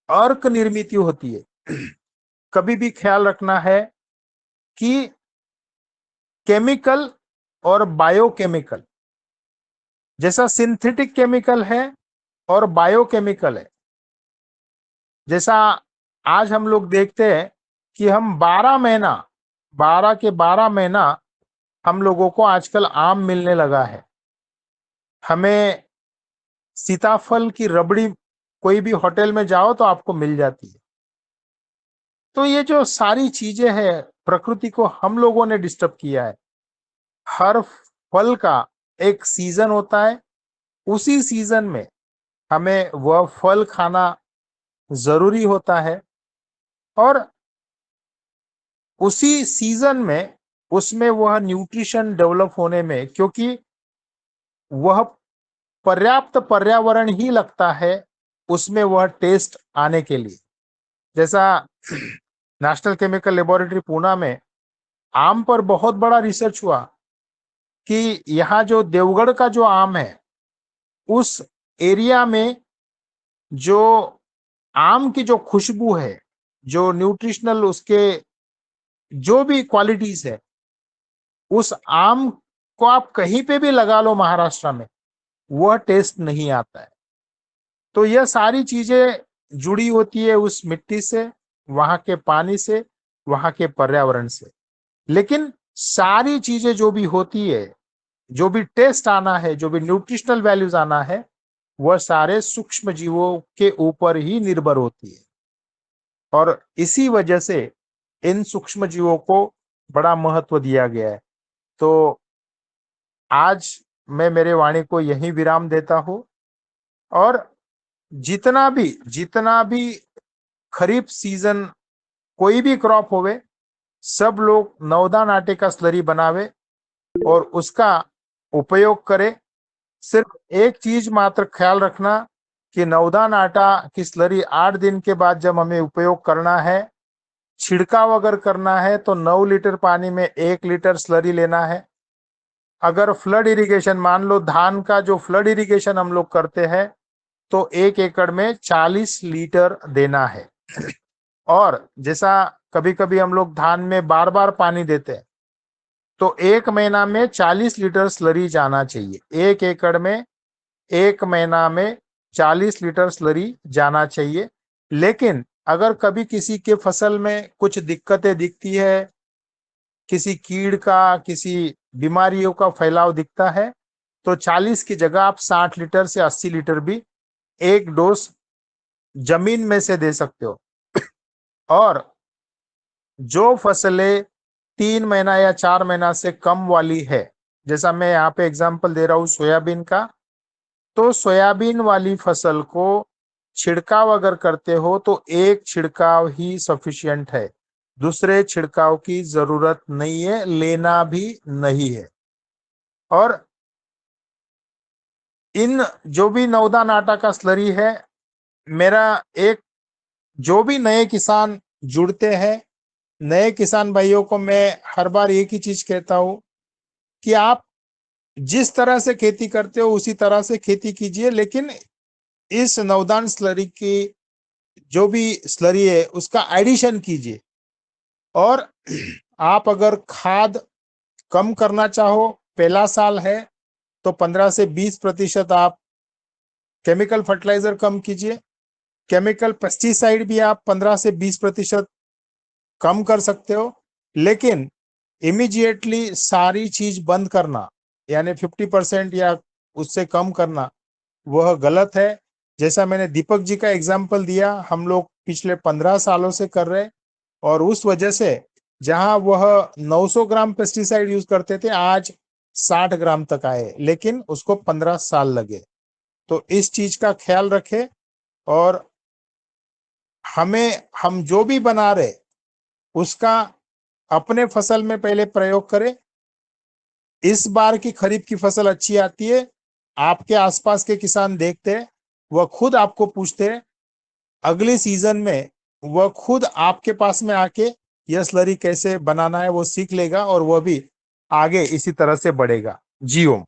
अर्क निर्मित होती है, कभी भी ख्याल रखना है कि केमिकल और बायोकेमिकल, जैसा सिंथेटिक केमिकल है और बायोकेमिकल है। जैसा आज हम लोग देखते हैं कि हम 12 के 12 महीना हम लोगों को आजकल आम मिलने लगा है। हमें सीताफल की रबड़ी कोई भी होटल में जाओ तो आपको मिल जाती है। तो ये जो सारी चीजें हैं, प्रकृति को हम लोगों ने डिस्टर्ब किया है। हर फल का एक सीजन होता है, उसी सीजन में हमें वह फल खाना जरूरी होता है और उसी सीजन में उसमें वह न्यूट्रिशन डेवलप होने में, क्योंकि वह पर्याप्त पर्यावरण ही लगता है उसमें वह टेस्ट आने के लिए। जैसा नेशनल केमिकल लेबोरेटरी पूना में आम पर बहुत बड़ा रिसर्च हुआ कि यहाँ जो देवगढ़ का जो आम है उस एरिया में जो आम की जो खुशबू है, जो न्यूट्रिशनल उसके जो भी क्वालिटीज है, उस आम को आप कहीं पे भी लगा लो महाराष्ट्र में, वह टेस्ट नहीं आता है। तो यह सारी चीजें जुड़ी होती है उस मिट्टी से, वहां के पानी से, वहां के पर्यावरण से। लेकिन सारी चीजें जो भी होती है, जो भी टेस्ट आना है, जो भी न्यूट्रिशनल वैल्यूज आना है, वह सारे सूक्ष्म जीवों के ऊपर ही निर्भर होती है। और इसी वजह से इन सूक्ष्म जीवों को बड़ा महत्व दिया गया है। तो आज मैं मेरे वाणी को यहीं विराम देता हूं और जितना भी खरीफ सीजन कोई भी क्रॉप होवे, सब लोग नवधान आटे का स्लरी बनावे और उसका उपयोग करे। सिर्फ एक चीज मात्र ख्याल रखना कि नवधान आटा की स्लरी 8 दिन के बाद जब हमें उपयोग करना है, छिड़काव अगर करना है तो 9 लीटर पानी में 1 लीटर स्लरी लेना है। अगर फ्लड इरिगेशन, मान लो धान का जो फ्लड इरिगेशन हम लोग करते हैं, तो 1 एकड़ में 40 लीटर देना है। और जैसा कभी कभी हम लोग धान में बार बार पानी देते हैं, तो 1 महीना में 40 लीटर स्लरी जाना चाहिए। 1 एकड़ में 1 महीना में 40 लीटर स्लरी जाना चाहिए। लेकिन अगर कभी किसी के फसल में कुछ दिक्कतें दिखती है किसी कीड़ का, किसी बीमारियों का फैलाव दिखता है तो 40 की जगह आप 60 लीटर से 80 लीटर भी एक डोज जमीन में से दे सकते हो। और जो फसलें 3 महीना या 4 महीना से कम वाली है, जैसा मैं यहाँ पे एग्जांपल दे रहा हूँ सोयाबीन का, तो सोयाबीन वाली फसल को छिड़काव अगर करते हो तो एक छिड़काव ही सफिशिएंट है, दूसरे छिड़काव की जरूरत नहीं है, लेना भी नहीं है। और इन जो भी नवधान आटा का स्लरी है, मेरा एक, जो भी नए किसान जुड़ते हैं, नए किसान भाइयों को मैं हर बार एक ही चीज कहता हूं कि आप जिस तरह से खेती करते हो उसी तरह से खेती कीजिए, लेकिन इस नवधान स्लरी की जो भी स्लरी है उसका एडिशन कीजिए। और आप अगर खाद कम करना चाहो, पहला साल है तो 15 से 20% आप केमिकल फर्टिलाइजर कम कीजिए। केमिकल पेस्टिसाइड भी आप 15 से 20% कम कर सकते हो, लेकिन इमीडिएटली सारी चीज बंद करना यानी 50% या उससे कम करना वह गलत है। जैसा मैंने दीपक जी का एग्जाम्पल दिया, हम लोग पिछले 15 सालों से कर रहे, और उस वजह से जहां वह 900 ग्राम पेस्टिसाइड यूज करते थे आज 60 ग्राम तक आए, लेकिन उसको 15 साल लगे। तो इस चीज का ख्याल रखें और हम जो भी बना रहे उसका अपने फसल में पहले प्रयोग करें। इस बार की खरीफ की फसल अच्छी आती है, आपके आसपास के किसान देखते हैं, वह खुद आपको पूछते हैं, अगले सीजन में वह खुद आपके पास में आके यह स्लरी कैसे बनाना है वो सीख लेगा और वह भी आगे इसी तरह से बढ़ेगा। जी ओम।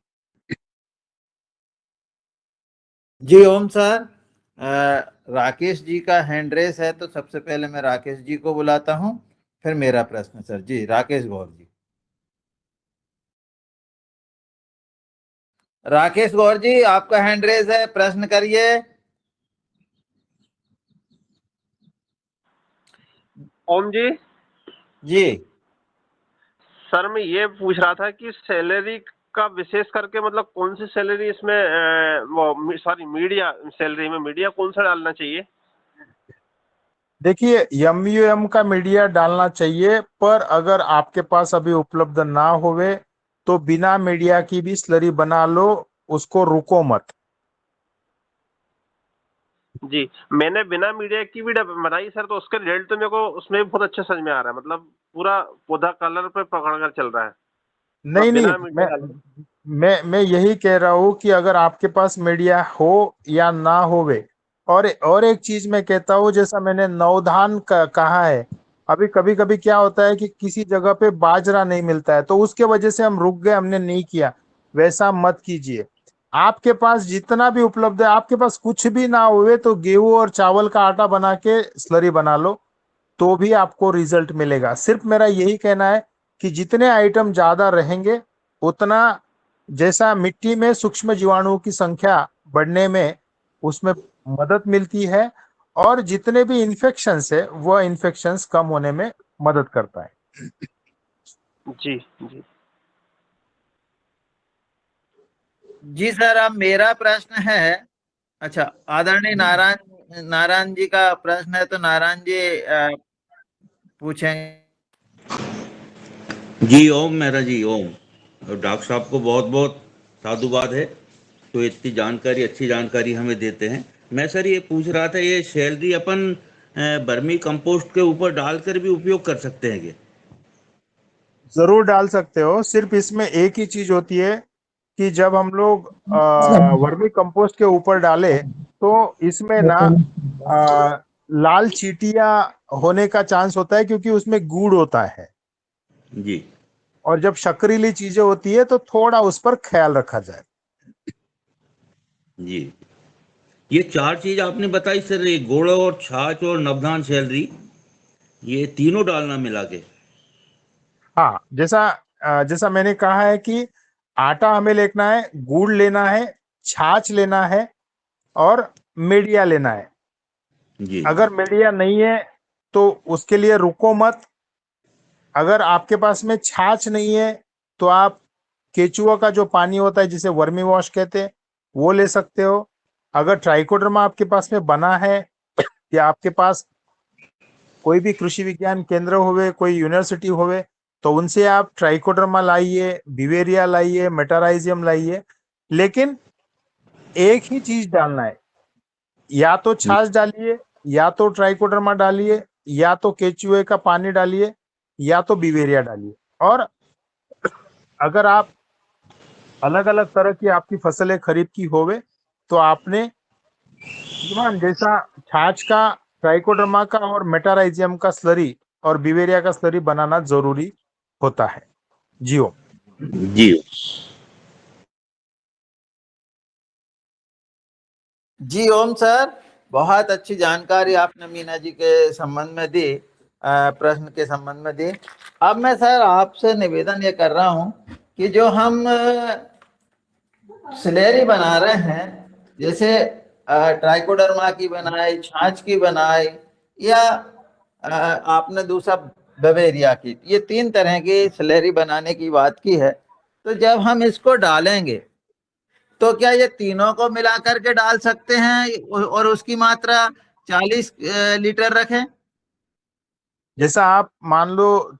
जी ओम सर। राकेश जी का हैंड रेस है तो सबसे पहले मैं राकेश जी को बुलाता हूं, फिर मेरा प्रश्न सर। जी राकेश गौर जी। राकेश गौर जी आपका हैंड रेस है, प्रश्न करिए। ओम जी। जी सर मैं ये पूछ रहा था कि सैलरी का विशेष करके मतलब कौन सी सैलरी इसमें वो सॉरी मीडिया सैलरी में मीडिया कौन सा डालना चाहिए? देखिए MUM का मीडिया डालना चाहिए, पर अगर आपके पास अभी उपलब्ध ना होवे तो बिना मीडिया की भी स्लरी बना लो, उसको रुको मत। जी मैंने बिना मीडिया की भी बनाई सर, तो उसका रिजल्ट तो मेरे को उसमें भी बहुत अच्छा समझ में आ रहा है, मतलब पूरा पौधा कलर पे पकड़ कर चल रहा है। नहीं नहीं, बिना मीडिया मैं यही कह रहा हूं कि अगर आपके पास मीडिया हो या ना होवे, और एक चीज मैं कहता हूं, जैसा मैंने नवधान कहा है, अभी कभी कभी क्या होता है कि किसी जगह पे बाजरा नहीं मिलता है तो उसके वजह से हम रुक गए, हमने नहीं किया। वैसा मत कीजिए। आपके पास जितना भी उपलब्ध है, आपके पास कुछ भी ना हुए तो गेहूं और चावल का आटा बना के स्लरी बना लो, तो भी आपको रिजल्ट मिलेगा। सिर्फ मेरा यही कहना है कि जितने आइटम ज्यादा रहेंगे उतना, जैसा मिट्टी में सूक्ष्म जीवाणुओं की संख्या बढ़ने में उसमें मदद मिलती है, और जितने भी इन्फेक्शंस है वह इन्फेक्शंस कम होने में मदद करता है। जी जी जी सर, अब मेरा प्रश्न है। अच्छा, आदरणीय नारायण नारायण जी का प्रश्न है तो नारायण जी पूछेंगे। जी ओम मेहरा जी ओम। और डॉक्टर साहब को बहुत बहुत साधुवाद है, तो इतनी जानकारी, अच्छी जानकारी हमें देते हैं। मैं सर ये पूछ रहा था, ये सैलरी अपन बर्मी कंपोस्ट के ऊपर डालकर भी उपयोग कर सकते हैं क्या? जरूर डाल सकते हो, सिर्फ इसमें एक ही चीज होती है कि जब हम लोग वर्मी कंपोस्ट के ऊपर डाले तो इसमें ना लाल चींटियां होने का चांस होता है, क्योंकि उसमें गुड़ होता है, जी और जब शक्करीली चीजें होती है तो थोड़ा उस पर ख्याल रखा जाए। जी। ये चार चीज आपने बताई सर, ये गुड़ और छाछ और नवधान सैलरी, ये तीनों डालना मिला के? हाँ, जैसा मैंने कहा है कि आटा हमें लेना है, गुड़ लेना है, छाछ लेना है और मीडिया लेना है। जी अगर मीडिया नहीं है तो उसके लिए रुको मत, अगर आपके पास में छाछ नहीं है तो आप केचुआ का जो पानी होता है जिसे वर्मी वॉश कहते हैं वो ले सकते हो। अगर ट्राइकोडर्मा आपके पास में बना है या आपके पास कोई भी कृषि विज्ञान केंद्र होवे, कोई यूनिवर्सिटी होवे, तो उनसे आप ट्राइकोडर्मा लाइए, बिवेरिया लाइए, मेटाराइजियम लाइए, लेकिन एक ही चीज डालना है, या तो छाछ डालिए, या तो ट्राइकोडर्मा डालिए, या तो केचुए का पानी डालिए, या तो बिवेरिया डालिए। और अगर आप अलग अलग तरह की आपकी फसलें खरीफ की होवे तो आपने श्रीमान जैसा छाछ का, ट्राइकोडर्मा का और मेटाराइजियम का स्लरी और बिवेरिया का स्लरी बनाना जरूरी होता है। जियो जी जी ओम सर, बहुत अच्छी जानकारी आपने मीना जी के संबंध में दी, प्रश्न के संबंध में दी। अब मैं सर आपसे निवेदन ये कर रहा हूं कि जो हम स्लेरी बना रहे हैं, जैसे ट्राइकोडर्मा की बनाए, छाछ की बनाए, या आपने दूसरा बवेरिया की, ये 3 तरह की स्लेरी बनाने की बात की है। तो जब हम इसको डालेंगे तो क्या ये तीनों को मिला करके डाल सकते हैं और उसकी मात्रा 40 लीटर रखें? जैसा आप मान लो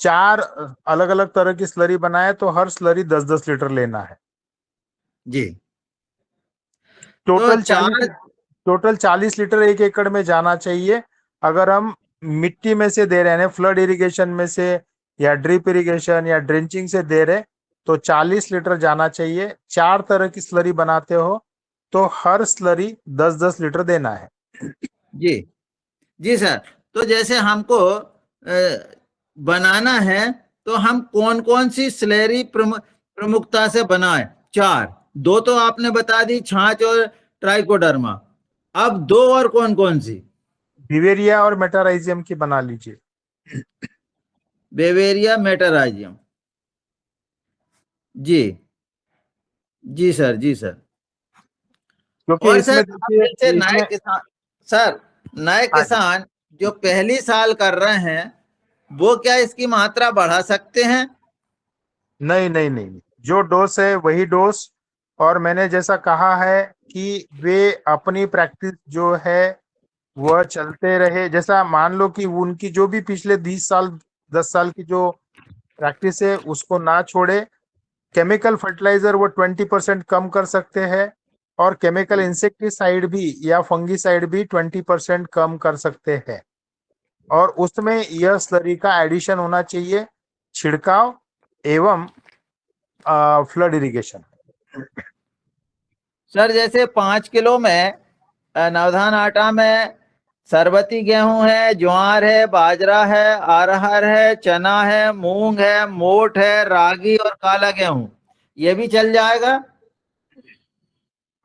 4 अलग अलग तरह की स्लरी बनाए तो हर स्लरी 10-10 लीटर लेना है। जी, टोटल तो 40 लीटर 1 एकड़ में जाना चाहिए। अगर हम मिट्टी में से दे रहे हैं, फ्लड इरिगेशन में से या ड्रिप इरिगेशन या ड्रेंचिंग से दे रहे, तो 40 लीटर जाना चाहिए। 4 तरह की स्लरी बनाते हो तो हर स्लरी 10-10 लीटर देना है। जी जी सर, तो जैसे हमको बनाना है तो हम कौन कौन सी स्लेरी प्रमुखता से बनाए? 4, 2 तो आपने बता दी, छाछ और ट्राइकोडर्मा। अब 2 और कौन कौन सी? बिवेरिया और मेटाराइजियम की बना लीजिए। बेवेरिया, मेटाराइजियम। जी जी सर, जी सर। क्योंकि और इसमें सर देखिए जैसे नए इसमें किसान, सर नए किसान जो पहली साल कर रहे हैं वो क्या इसकी मात्रा बढ़ा सकते हैं? नहीं नहीं नहीं, जो डोज है वही डोज। और मैंने जैसा कहा है कि वे अपनी प्रैक्टिस जो है वह चलते रहे। जैसा मान लो कि उनकी जो भी पिछले 20 साल 10 साल की जो प्रैक्टिस है उसको ना छोड़े। केमिकल फर्टिलाइजर वो 20% कम कर सकते हैं, और केमिकल इंसेक्टिसाइड भी या फंगीसाइड भी 20% कम कर सकते हैं। और उसमें यह स्लरी का एडिशन होना चाहिए, छिड़काव एवं फ्लड इरिगेशन। सर जैसे 5 किलो में नवधान आटा में सरबती गेहूं है, ज्वार है, बाजरा है, अरहर है, चना है, मूंग है, मोठ है, रागी और काला गेहूं, ये भी चल जाएगा?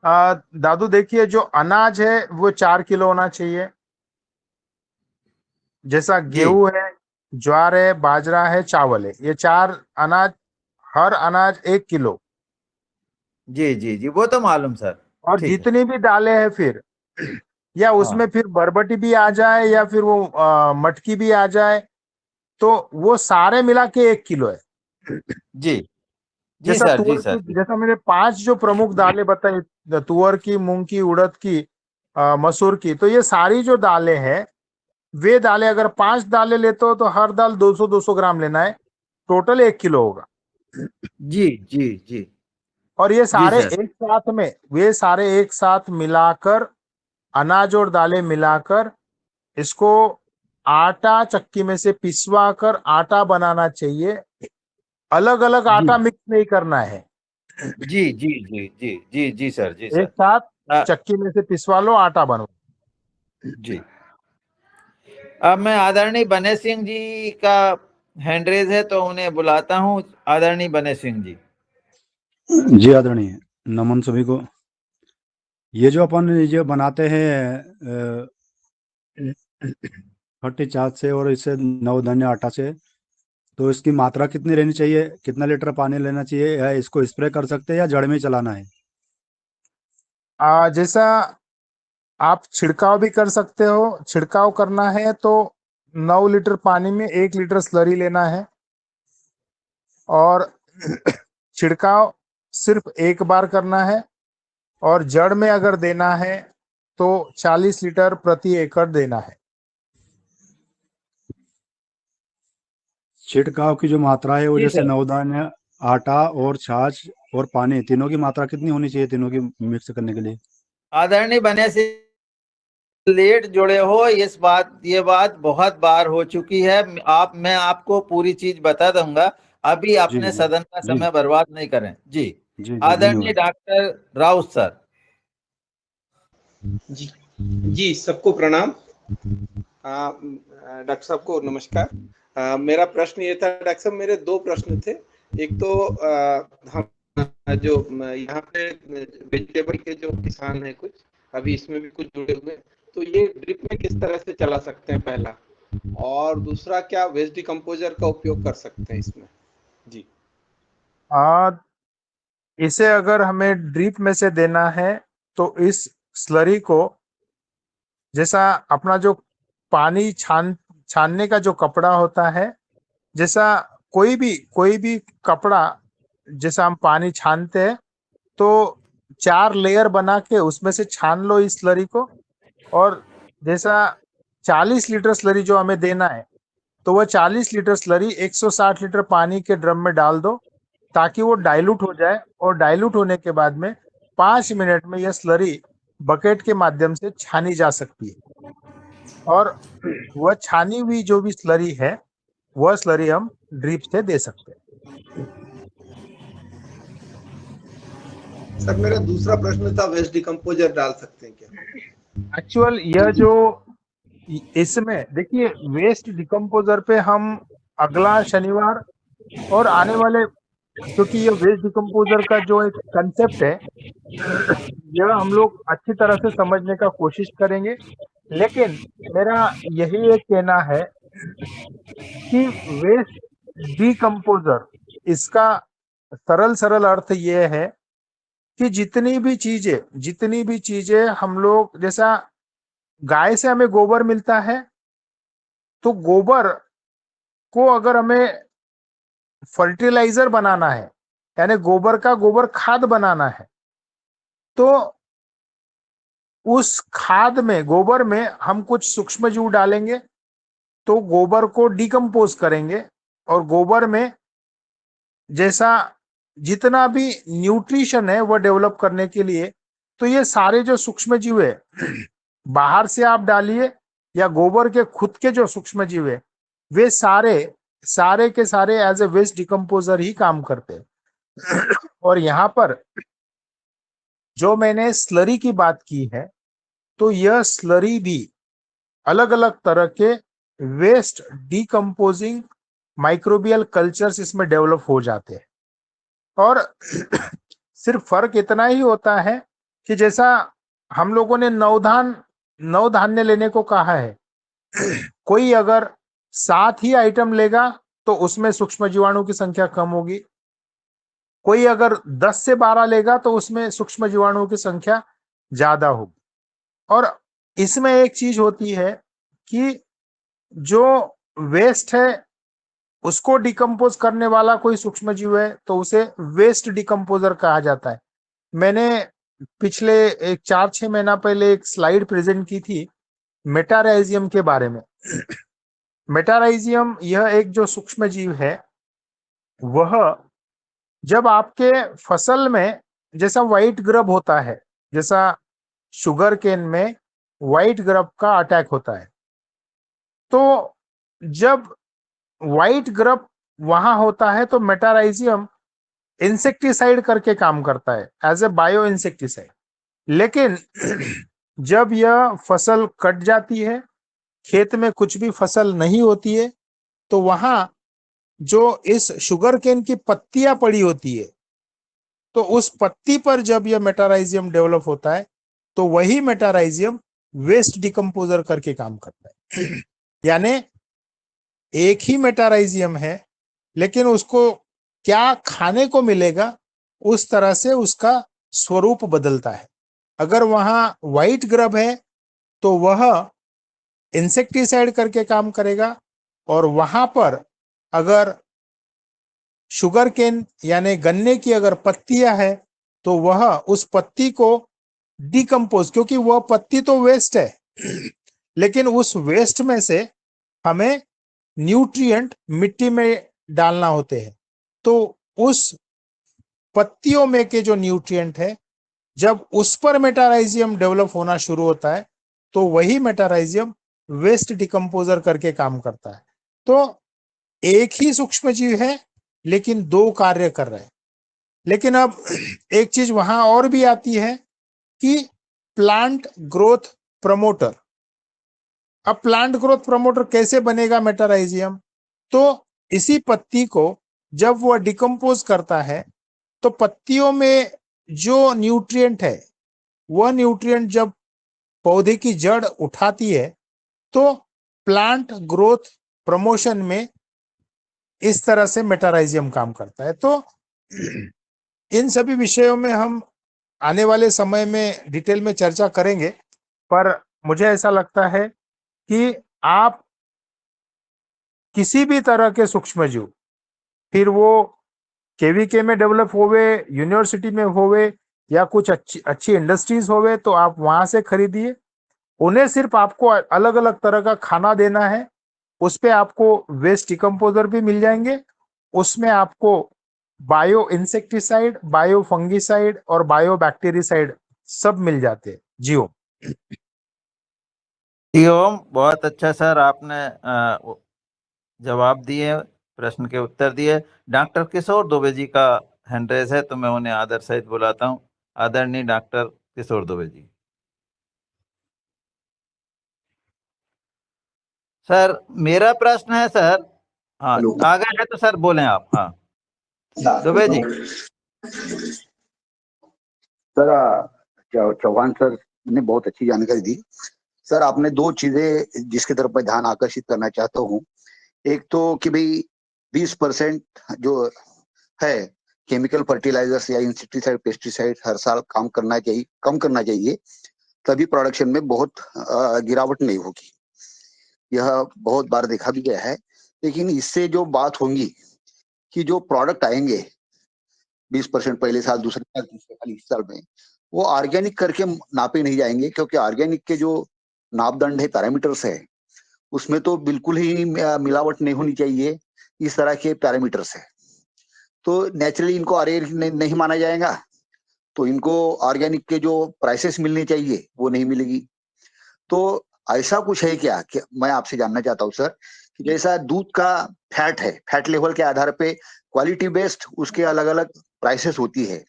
दादू देखिए, जो अनाज है वो 4 किलो होना चाहिए। जैसा जी गेहूं है, ज्वार है, बाजरा है, चावल है, ये 4 अनाज, हर अनाज 1 किलो। जी जी जी, वो तो मालूम सर। और ठीक है। जितनी भी दालें हैं फिर, या उसमें हाँ फिर बरबटी भी आ जाए या फिर वो मटकी भी आ जाए, तो वो सारे मिला के 1 किलो है। जी जी जैसा सर, जी तुअर सर। की, जैसा मैंने 5 जो प्रमुख दालें बताई, तुअर की, मूंग की, उड़द की, मसूर की, तो ये सारी जो दालें हैं, वे दालें अगर 5 दालें लेते हो तो हर दाल 200-200 ग्राम लेना है, टोटल 1 किलो होगा। जी जी जी और ये जी सारे सर। एक साथ में, वे सारे एक साथ मिलाकर, अनाज और दालें मिलाकर, इसको आटा चक्की में से पिसवा कर आटा बनाना चाहिए। अलग अलग जी आटा मिक्स नहीं करना है, जी जी जी जी जी जी सर, जी एक सर। साथ अ, चक्की में से पिसवा लो, आटा बनो। जी। अब मैं आदरणीय बने सिंह जी का हैंड रेज है तो उन्हें बुलाता हूँ। आदरणीय बने सिंह जी। जी आदरणीय, नमन सभी को। ये जो अपन ये बनाते हैं खट्टी छाछ से और इससे नवधान्य आटा से, तो इसकी मात्रा कितनी रहनी चाहिए, कितना लीटर पानी लेना चाहिए, या इसको स्प्रे कर सकते हैं या जड़ में चलाना है? जैसा आप छिड़काव भी कर सकते हो, छिड़काव करना है तो 9 लीटर पानी में 1 लीटर स्लरी लेना है और छिड़काव सिर्फ एक बार करना है, और जड़ में अगर देना है तो 40 लीटर प्रति एकड़ देना है। छिड़काव की जो मात्रा है वो जी जैसे सर। नवधान्य, आटा और छाछ और पानी, तीनों की मात्रा कितनी होनी चाहिए तीनों की मिक्स करने के लिए? आदरणीय बने से लेट जुड़े हो, ये बात बहुत बार हो चुकी है। मैं आपको पूरी चीज बता दूंगा, अभी जी अपने जी सदन का जी समय बर्बाद नहीं करें। जी, जी जी आदरणीय धन्यवाद। Doctor Raut sir. जी जी, सबको प्रणाम। डॉक्टर साहब को नमस्कार। मेरा प्रश्न ये था डॉक्टर साहब, मेरे दो प्रश्न थे। एक तो हम जो यहाँ पे वेजिटेबल के जो किसान हैं, कुछ अभी इसमें भी कुछ जुड़े हुए, तो ये ड्रिप में किस तरह से चला सकते हैं, पहला। और दूसरा, क्या वेस्ट डिकम्पोजर का उपयोग कर सकते हैं इसमें? जी इसे अगर हमें ड्रिप में से देना है तो इस स्लरी को, जैसा अपना जो पानी छानने का जो कपड़ा होता है, जैसा कोई भी कपड़ा, जैसा हम पानी छानते हैं तो 4 लेयर बना के उसमें से छान लो इस स्लरी को, और जैसा 40 लीटर स्लरी जो हमें देना है तो वह 40 लीटर स्लरी 160 लीटर पानी के ड्रम में डाल दो, ताकि वो डाइल्यूट हो जाए, और डाइल्यूट होने के बाद में 5 मिनट में यह स्लरी बकेट के माध्यम से छानी जा सकती है, और वह छानी हुई जो भी स्लरी है वह स्लरी हम ड्रिप से दे सकते हैं। सर, मेरा दूसरा प्रश्न था, वेस्ट डिकम्पोजर डाल सकते हैं क्या? एक्चुअल यह जो इसमें देखिए, वेस्ट डिकम्पोजर पे हम अगला शनिवार और आने वाले, क्योंकि ये वेस्ट डिकम्पोजर का जो एक कंसेप्ट है यह हम लोग अच्छी तरह से समझने का कोशिश करेंगे, लेकिन मेरा यही एक कहना है कि वेस्ट डिकम्पोजर, इसका सरल अर्थ ये है कि जितनी भी चीजें हम लोग, जैसा गाय से हमें गोबर मिलता है, तो गोबर को अगर हमें फर्टिलाइजर बनाना है, यानी गोबर खाद बनाना है, तो उस खाद में, गोबर में हम कुछ सूक्ष्म जीव डालेंगे तो गोबर को डिकम्पोज करेंगे, और गोबर में जैसा जितना भी न्यूट्रिशन है वह डेवलप करने के लिए, तो ये सारे जो सूक्ष्म जीव है बाहर से आप डालिए या गोबर के खुद के जो सूक्ष्म जीव है, वे सारे के सारे एज ए वेस्ट डिकम्पोजर ही काम करते हैं। और यहाँ पर जो मैंने स्लरी की बात की है, तो यह स्लरी भी अलग अलग तरह के वेस्ट डिकम्पोजिंग माइक्रोबियल कल्चर्स इसमें डेवलप हो जाते हैं। और सिर्फ फर्क इतना ही होता है कि जैसा हम लोगों ने नवधान्य लेने को कहा है, कोई अगर 7 ही आइटम लेगा तो उसमें सूक्ष्म जीवाणु की संख्या कम होगी, कोई अगर 10 से 12 लेगा तो उसमें सूक्ष्म जीवाणुओं की संख्या ज्यादा होगी। और इसमें एक चीज होती है कि जो वेस्ट है उसको डिकम्पोज करने वाला कोई सूक्ष्म जीव है तो उसे वेस्ट डिकम्पोजर कहा जाता है। मैंने पिछले 4-6 महीना पहले एक स्लाइड प्रेजेंट की थी मेटाराइजियम के बारे में। मेटाराइजियम यह एक जो सूक्ष्म जीव है, वह जब आपके फसल में, जैसा व्हाइट ग्रब होता है, जैसा शुगर केन में व्हाइट ग्रब का अटैक होता है, तो जब व्हाइट ग्रब वहां होता है तो मेटाराइजियम इंसेक्टिसाइड करके काम करता है, एज ए बायो इंसेक्टिसाइड। लेकिन जब यह फसल कट जाती है, खेत में कुछ भी फसल नहीं होती है, तो वहां जो इस शुगर केन की पत्तियां पड़ी होती है, तो उस पत्ती पर जब यह मेटाराइजियम डेवलप होता है तो वही मेटाराइजियम वेस्ट डिकम्पोजर करके काम करता है। यानी एक ही मेटाराइजियम है, लेकिन उसको क्या खाने को मिलेगा उस तरह से उसका स्वरूप बदलता है। अगर वहां व्हाइट ग्रब है तो वह इंसेक्टिसाइड करके काम करेगा। और वहां पर अगर शुगर केन यानी गन्ने की अगर पत्तियां है तो वह उस पत्ती को डिकम्पोज, क्योंकि वह पत्ती तो वेस्ट है लेकिन उस वेस्ट में से हमें न्यूट्रिएंट मिट्टी में डालना होते हैं। तो उस पत्तियों में के जो न्यूट्रिएंट है, जब उस पर मेटाराइजियम डेवलप होना शुरू होता है तो वही मेटाराइजियम वेस्ट डिकम्पोजर करके काम करता है। तो एक ही सूक्ष्म जीव है लेकिन दो कार्य कर रहे हैं। लेकिन अब एक चीज वहां और भी आती है कि प्लांट ग्रोथ प्रमोटर। अब प्लांट ग्रोथ प्रमोटर कैसे बनेगा मेटाराइजियम? तो इसी पत्ती को जब वह डिकम्पोज करता है तो पत्तियों में जो न्यूट्रिएंट है वह न्यूट्रिएंट जब पौधे की जड़ उठाती है तो प्लांट ग्रोथ प्रमोशन में इस तरह से मेटाराइजियम काम करता है। तो इन सभी विषयों में हम आने वाले समय में डिटेल में चर्चा करेंगे, पर मुझे ऐसा लगता है कि आप किसी भी तरह के सूक्ष्म जीव, फिर वो केवीके में डेवलप होवे, यूनिवर्सिटी में होवे या कुछ अच्छी इंडस्ट्रीज होवे, तो आप वहां से खरीदिए। उन्हें सिर्फ आपको अलग अलग तरह का खाना देना है। उस पे आपको वेस्ट डिकम्पोजर भी मिल जाएंगे, उसमें आपको बायो इंसेक्टिसाइड, बायो फंगिसाइड और बायो बैक्टीरिसाइड सब मिल जाते हैं। जी ओम। जी ओम, बहुत अच्छा सर, आपने जवाब दिए, प्रश्न के उत्तर दिए। डॉक्टर किशोर दुबे जी का हैंड रेज है, तो मैं उन्हें आदर सहित बुलाता हूँ। आदरणीय डॉक्टर किशोर दुबे जी। सर मेरा प्रश्न है सर। हाँ, आ गए हैं तो सर बोलें आप। हाँ दुबे जी। सर चौहान सर ने बहुत अच्छी जानकारी दी। सर आपने दो चीजें जिसकी तरफ मैं ध्यान आकर्षित करना चाहता हूँ। एक तो कि भाई 20% जो है केमिकल फर्टिलाइजर्स या इंसेक्टिसाइड पेस्टिसाइड हर साल कम करना चाहिए, तभी प्रोडक्शन में बहुत गिरावट नहीं होगी। यह बहुत बार देखा भी गया है। लेकिन इससे जो बात होगी कि जो प्रोडक्ट आएंगे 20% पहले साल, दूसरे साल, तीसरे साल, इस साल में वो ऑर्गेनिक करके नापे नहीं जाएंगे, क्योंकि ऑर्गेनिक के जो मापदंड है, पैरामीटर्स है, उसमें तो बिल्कुल ही मिलावट नहीं होनी चाहिए। इस तरह के पैरामीटर्स है, तो नेचुरली इनको ऑर्गेनिक नहीं माना जाएगा, तो इनको ऑर्गेनिक के जो प्राइसेस मिलनी चाहिए वो नहीं मिलेगी। तो ऐसा कुछ है क्या कि मैं आपसे जानना चाहता हूँ सर, कि जैसा दूध का फैट है, फैट लेवल के आधार पे क्वालिटी बेस्ड उसके अलग अलग प्राइसेस होती है,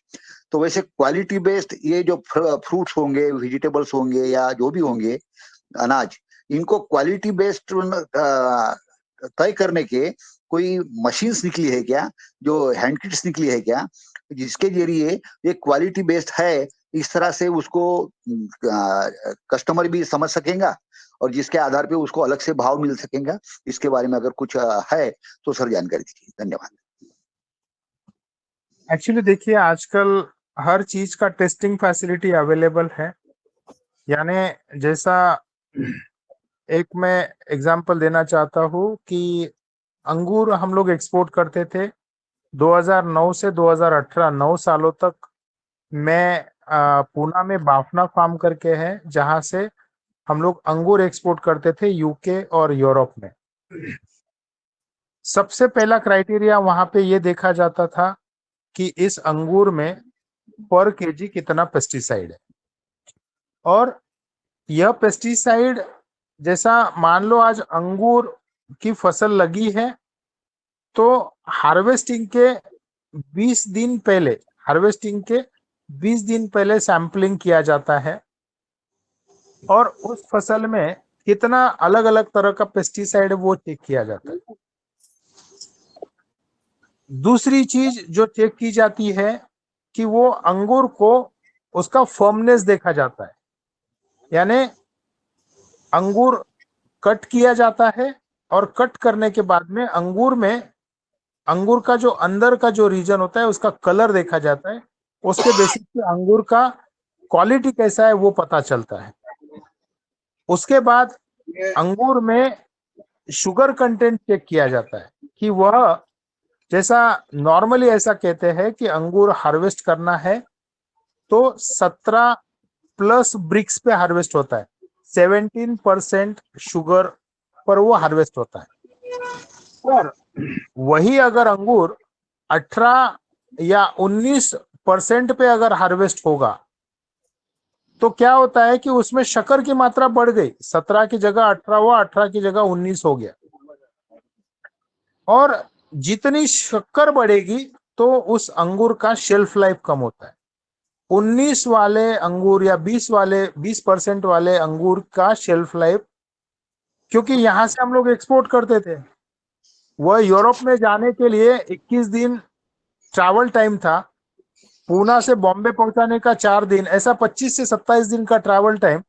तो वैसे क्वालिटी बेस्ड ये जो फ्रूट्स होंगे, वेजिटेबल्स होंगे या जो भी होंगे अनाज, इनको क्वालिटी बेस्ड तय करने के कोई मशीन्स निकली है क्या, जो हैंड किट्स निकली है क्या, जिसके जरिए ये क्वालिटी बेस्ड है इस तरह से उसको कस्टमर भी समझ सकेगा और जिसके आधार पे उसको अलग से भाव मिल सकेगा? इसके बारे में अगर कुछ है तो सर जानकारी दीजिए। धन्यवाद। एक्चुअली देखिए, आजकल हर चीज का टेस्टिंग फैसिलिटी अवेलेबल है। यानी जैसा एक मैं एग्जांपल देना चाहता हूँ कि अंगूर हम लोग एक्सपोर्ट करते थे 2009 से 2018, 9 सालों तक। मैं पूना में बाफना फार्म करके है, जहां से हम लोग अंगूर एक्सपोर्ट करते थे यूके और यूरोप में। सबसे पहला क्राइटेरिया वहां पे ये देखा जाता था कि इस अंगूर में पर केजी कितना पेस्टिसाइड है। और यह पेस्टिसाइड, जैसा मान लो आज अंगूर की फसल लगी है तो हार्वेस्टिंग के 20 दिन पहले सैंपलिंग किया जाता है और उस फसल में कितना अलग अलग तरह का पेस्टिसाइड वो चेक किया जाता है। दूसरी चीज जो चेक की जाती है कि वो अंगूर को उसका फर्मनेस देखा जाता है। यानी अंगूर कट किया जाता है और कट करने के बाद में अंगूर का जो अंदर का जो रीजन होता है उसका कलर देखा जाता है। उसके बेसिस पे अंगूर का क्वालिटी कैसा है वो पता चलता है। उसके बाद अंगूर में शुगर कंटेंट चेक किया जाता है कि वह, जैसा नॉर्मली ऐसा कहते हैं कि अंगूर हार्वेस्ट करना है तो 17 प्लस ब्रिक्स पे हार्वेस्ट होता है, 17% शुगर पर वो हार्वेस्ट होता है। और वही अगर अंगूर 18 या 19% पे अगर हार्वेस्ट होगा तो क्या होता है कि उसमें शक्कर की मात्रा बढ़ गई, 17 की जगह 18 हुआ, 18 की जगह 19 हो गया। और जितनी शक्कर बढ़ेगी तो उस अंगूर का शेल्फ लाइफ कम होता है। 19 वाले अंगूर या 20% वाले अंगूर का शेल्फ लाइफ, क्योंकि यहां से हम लोग एक्सपोर्ट करते थे, वह यूरोप में जाने के लिए 21 दिन ट्रैवल टाइम था, पूना से बॉम्बे पहुंचाने का 4 दिन, ऐसा 25 से 27 दिन का ट्रैवल टाइम।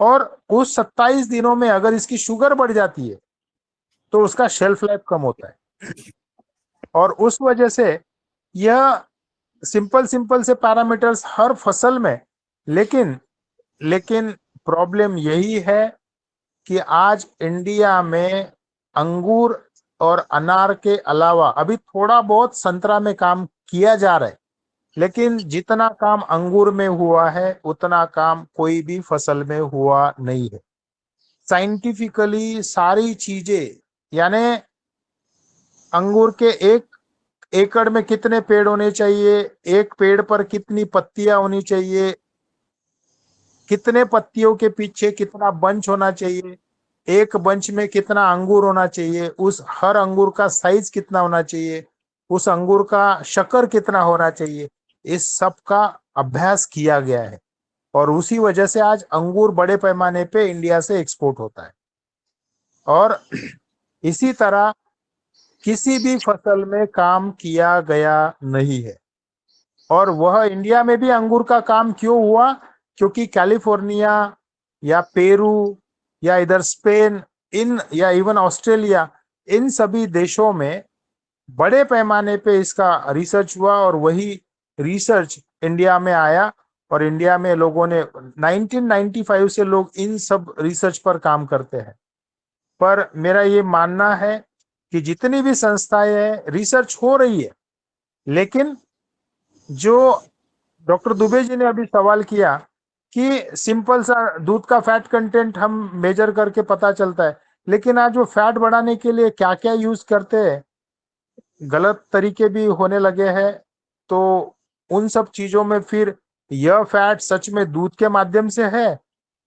और उस 27 दिनों में अगर इसकी शुगर बढ़ जाती है तो उसका शेल्फ लाइफ कम होता है। और उस वजह से यह सिंपल से पैरामीटर्स हर फसल में, लेकिन प्रॉब्लम यही है कि आज इंडिया में अंगूर और अनार के अलावा अभी थोड़ा बहुत संतरा में काम किया जा रहा है, लेकिन जितना काम अंगूर में हुआ है उतना काम कोई भी फसल में हुआ नहीं है। साइंटिफिकली सारी चीजें, यानी अंगूर के एक एकड़ में कितने पेड़ होने चाहिए, एक पेड़ पर कितनी पत्तियां होनी चाहिए, कितने पत्तियों के पीछे कितना बंच होना चाहिए, एक बंच में कितना अंगूर होना चाहिए, उस हर अंगूर का साइज कितना होना चाहिए, उस अंगूर का शक्कर कितना होना चाहिए, इस सब का अभ्यास किया गया है। और उसी वजह से आज अंगूर बड़े पैमाने पे इंडिया से एक्सपोर्ट होता है। और इसी तरह किसी भी फसल में काम किया गया नहीं है। और वह इंडिया में भी अंगूर का काम क्यों हुआ, क्योंकि कैलिफोर्निया या पेरू या इधर स्पेन, इन या इवन ऑस्ट्रेलिया, इन सभी देशों में बड़े पैमाने पे इसका रिसर्च हुआ और वही रिसर्च इंडिया में आया। और इंडिया में लोगों ने 1995 से लोग इन सब रिसर्च पर काम करते हैं। पर मेरा ये मानना है कि जितनी भी संस्थाएं हैं, रिसर्च हो रही है, लेकिन जो डॉक्टर दुबे जी ने अभी सवाल किया कि सिंपल सा दूध का फैट कंटेंट हम मेजर करके पता चलता है, लेकिन आज वो फैट बढ़ाने के लिए क्या क्या यूज करते हैं, गलत तरीके भी होने लगे हैं। तो उन सब चीजों में फिर यह फैट सच में दूध के माध्यम से है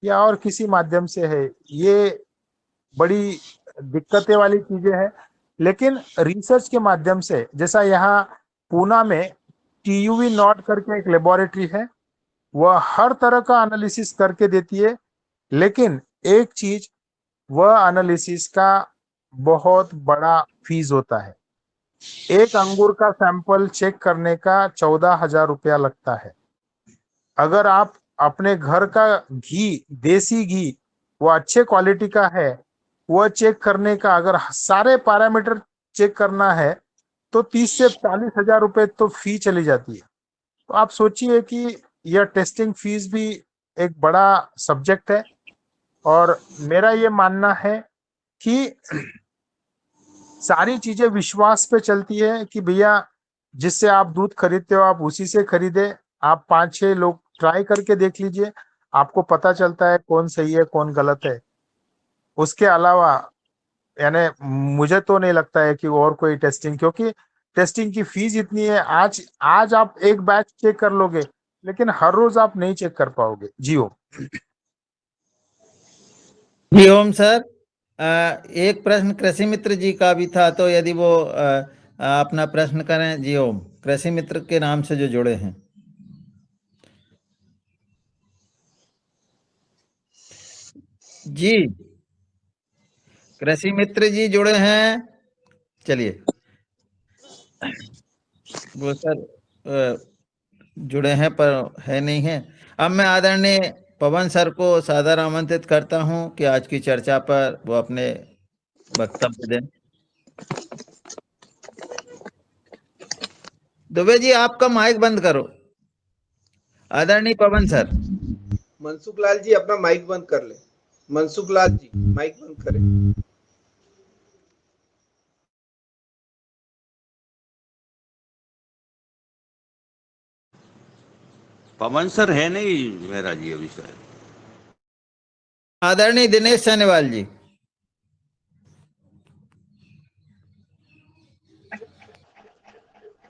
या और किसी माध्यम से है, ये बड़ी दिक्कतें वाली चीजें हैं। लेकिन रिसर्च के माध्यम से, जैसा यहाँ पूना में TUV नॉट करके एक लेबोरेटरी है, वह हर तरह का एनालिसिस करके देती है, लेकिन एक चीज, वह एनालिसिस का बहुत बड़ा फीस होता है। एक अंगूर का सैंपल चेक करने का 14,000 रुपया लगता है। अगर आप अपने घर का घी, देसी घी, वो अच्छे क्वालिटी का है, वह चेक करने का अगर सारे पैरामीटर चेक करना है तो 30 से 40,000 रुपए तो फी चली जाती है। तो आप सोचिए कि यह टेस्टिंग फीस भी एक बड़ा सब्जेक्ट है। और मेरा ये मानना है कि सारी चीजें विश्वास पे चलती है कि भैया जिससे आप दूध खरीदते हो आप उसी से खरीदे। आप 5-6 लोग ट्राई करके देख लीजिए, आपको पता चलता है कौन सही है कौन गलत है। उसके अलावा यानी मुझे तो नहीं लगता है कि और कोई टेस्टिंग, क्योंकि टेस्टिंग की फीस इतनी है। आज आप एक बैच चेक कर लोगे, लेकिन हर रोज आप नहीं चेक कर पाओगे। जी ओम। जी ओम सर, एक प्रश्न कृषि मित्र जी का भी था, तो यदि वो अपना प्रश्न करें। जी ओम, कृषि मित्र के नाम से जो जुड़े हैं। जी, कृषि मित्र जी जुड़े हैं, चलिए। वो सर जुड़े हैं पर है नहीं है। अब मैं आदरणीय पवन सर को सादर आमंत्रित करता हूं कि आज की चर्चा पर वो अपने वक्तव्य दें। दुबे जी, आपका माइक बंद करो। आदरणीय पवन सर। मनसुख लाल जी अपना माइक बंद कर ले। मनसुख लाल जी माइक बंद करें। पवन सर है नहीं मेरा जी अभी शायद। आदरणीय दिनेश सान्याल जी।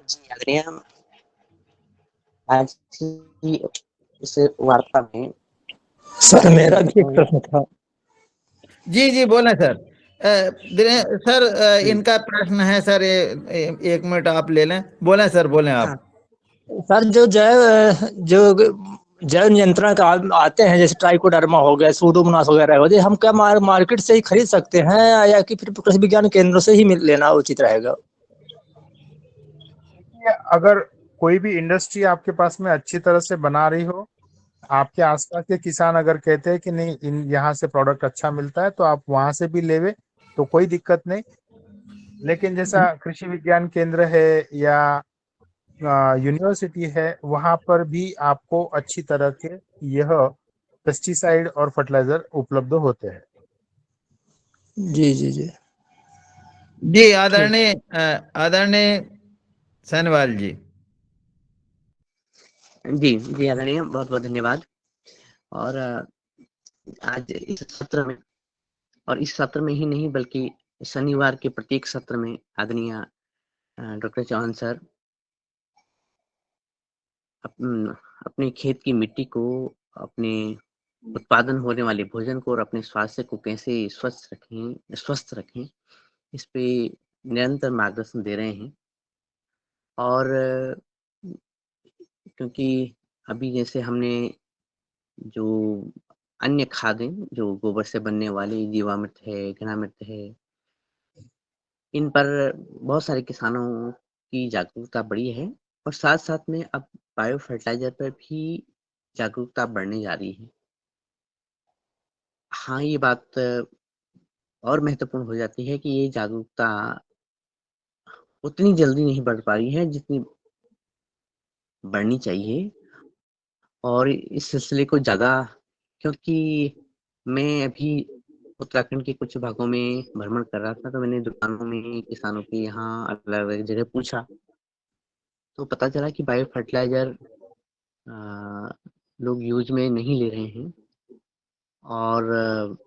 जी आदरणीय, आज की इस वार्ता में सर मेरा भी एक प्रश्न था। जी जी बोले सर। दिनेश सर, इनका प्रश्न है सर, एक मिनट आप ले लें। बोले सर, बोले आप। सर जो जैव नियंत्रण का आते हैं, जैसे ट्राइकोडर्मा हो गया, सूडोमोनास वगैरह हो गए, हम क्या मार्केट से ही खरीद सकते हैं या कि फिर कृषि विज्ञान केंद्रों से ही लेना उचित रहेगा? अगर कोई भी इंडस्ट्री आपके पास में अच्छी तरह से बना रही हो, आपके आसपास के किसान अगर कहते हैं कि नहीं इन यहाँ से प्रोडक्ट अच्छा मिलता है, तो आप वहां से भी लेवे तो कोई दिक्कत नहीं। लेकिन जैसा कृषि विज्ञान केंद्र है या यूनिवर्सिटी है, वहां पर भी आपको अच्छी तरह के यह पेस्टिसाइड और फर्टिलाइजर उपलब्ध होते हैं। जी जी जी जी आदरणीय सान्याल जी। जी जी आदरणीय, बहुत बहुत धन्यवाद। और आज इस सत्र में, और इस सत्र में ही नहीं बल्कि शनिवार के प्रत्येक सत्र में आदरणीय डॉक्टर चौहान सर अपने खेत की मिट्टी को, अपने उत्पादन होने वाले भोजन को और अपने स्वास्थ्य को कैसे स्वस्थ रखें, इस पे निरंतर मार्गदर्शन दे रहे हैं। और क्योंकि अभी जैसे हमने जो अन्य खादें जो गोबर से बनने वाली जीवामृत है, घनामृत है, इन पर बहुत सारे किसानों की जागरूकता बढ़ी है और साथ साथ में अब बायो फर्टिलाइजर पर भी जागरूकता बढ़ने जा रही है। हाँ, ये बात और महत्वपूर्ण हो जाती है कि ये जागरूकता उतनी जल्दी नहीं बढ़ पा रही है जितनी बढ़नी चाहिए। और इस सिलसिले को ज़्यादा, क्योंकि मैं अभी उत्तराखंड के कुछ भागों में भ्रमण कर रहा था, तो मैंने दुकानों में किसानों के यहाँ अलग-अलग जगह पूछा, तो पता चला कि बायो फर्टिलाइजर लोग यूज में नहीं ले रहे हैं और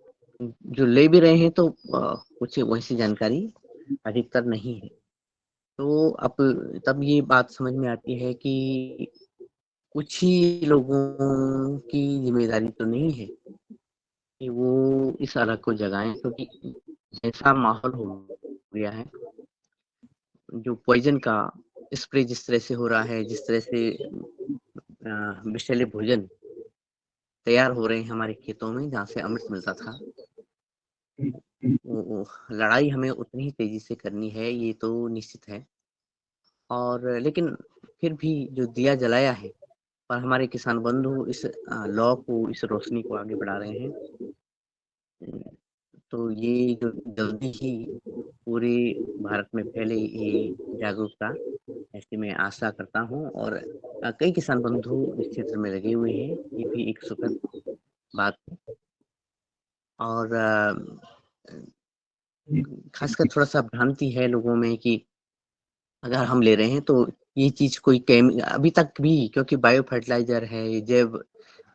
जो ले भी रहे हैं तो कुछ वैसी जानकारी अधिकतर नहीं है। तो अब तब ये बात समझ में आती है कि कुछ ही लोगों की जिम्मेदारी तो नहीं है कि वो इस अलग को जगाएं, क्योंकि ऐसा माहौल हो गया है, जो पॉइजन का स्प्रे जिस तरह से हो रहा है, जिस तरह से विषैले भोजन तैयार हो रहे हैं हमारे खेतों में जहाँ से अमृत मिलता था, वो लड़ाई हमें उतनी ही तेजी से करनी है, ये तो निश्चित है। और लेकिन फिर भी जो दिया जलाया है और हमारे किसान बंधु इस लॉ को, इस रोशनी को आगे बढ़ा रहे हैं, तो ये जो जल्दी ही पूरे भारत में फैले ये जागरूकता, ऐसी मैं आशा करता हूँ। और कई किसान बंधु इस क्षेत्र में लगे हुए हैं, ये भी एक सुखद बात है। और खासकर थोड़ा सा भ्रांति है लोगों में कि अगर हम ले रहे हैं तो ये चीज कोई अभी तक भी, क्योंकि बायो फर्टिलाइजर है, जैव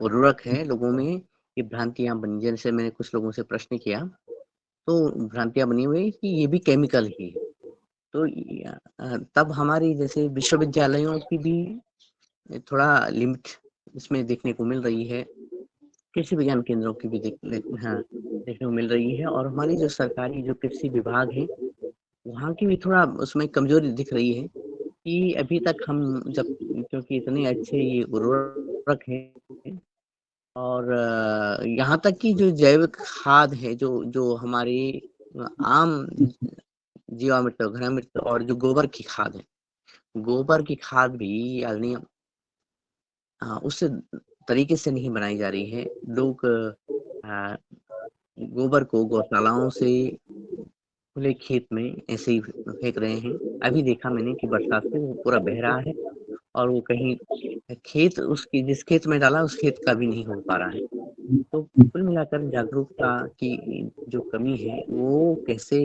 उर्वरक है, लोगों में ये भ्रांतियां बनी। जैसे मैंने कुछ लोगों से प्रश्न किया तो भ्रांतियां बनी हुई कि ये भी केमिकल ही है। तो तब हमारी जैसे विश्वविद्यालयों की भी थोड़ा लिमिट इसमें देखने को मिल रही है, कृषि विज्ञान केंद्रों की भी देखने को मिल रही है। और हमारी जो सरकारी जो कृषि विभाग है, वहाँ की भी थोड़ा उसमें कमजोरी दिख रही है कि अभी तक हम जब, क्योंकि इतने अच्छे ये उर्वरक हैं और यहाँ तक कि जो जैविक खाद है, जो हमारे आम जीवामृत, घनामृत और जो गोबर की खाद है, गोबर की खाद भी यानी उस तरीके से नहीं बनाई जा रही है। लोग गोबर को गौशालाओं से खुले खेत में ऐसे ही फेंक रहे हैं। अभी देखा मैंने कि बरसात से वो पूरा बह रहा है और वो कहीं खेत, उसकी जिस खेत में डाला उस खेत का भी नहीं हो पा रहा है। तो कुल मिलाकर जागरूकता की जो कमी है वो कैसे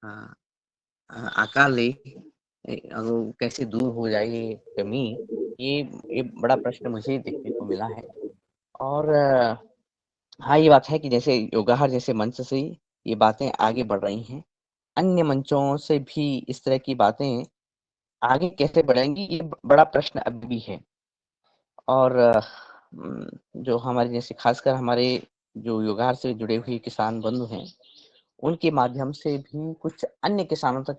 अ, आकार ले, वो कैसे दूर हो जाए ये कमी, ये बड़ा प्रश्न मुझे देखने को मिला है। और हाँ, ये बात है कि जैसे योगाहार जैसे मंच से ये बातें आगे बढ़ रही हैं, अन्य मंचों से भी इस तरह की बातें आगे कैसे बढ़ेंगी, ये बड़ा प्रश्न अभी भी है। और जो हमारे जैसे खासकर हमारे जो योगाहार से जुड़े हुए किसान बंधु हैं, उनके माध्यम से भी कुछ अन्य किसानों तक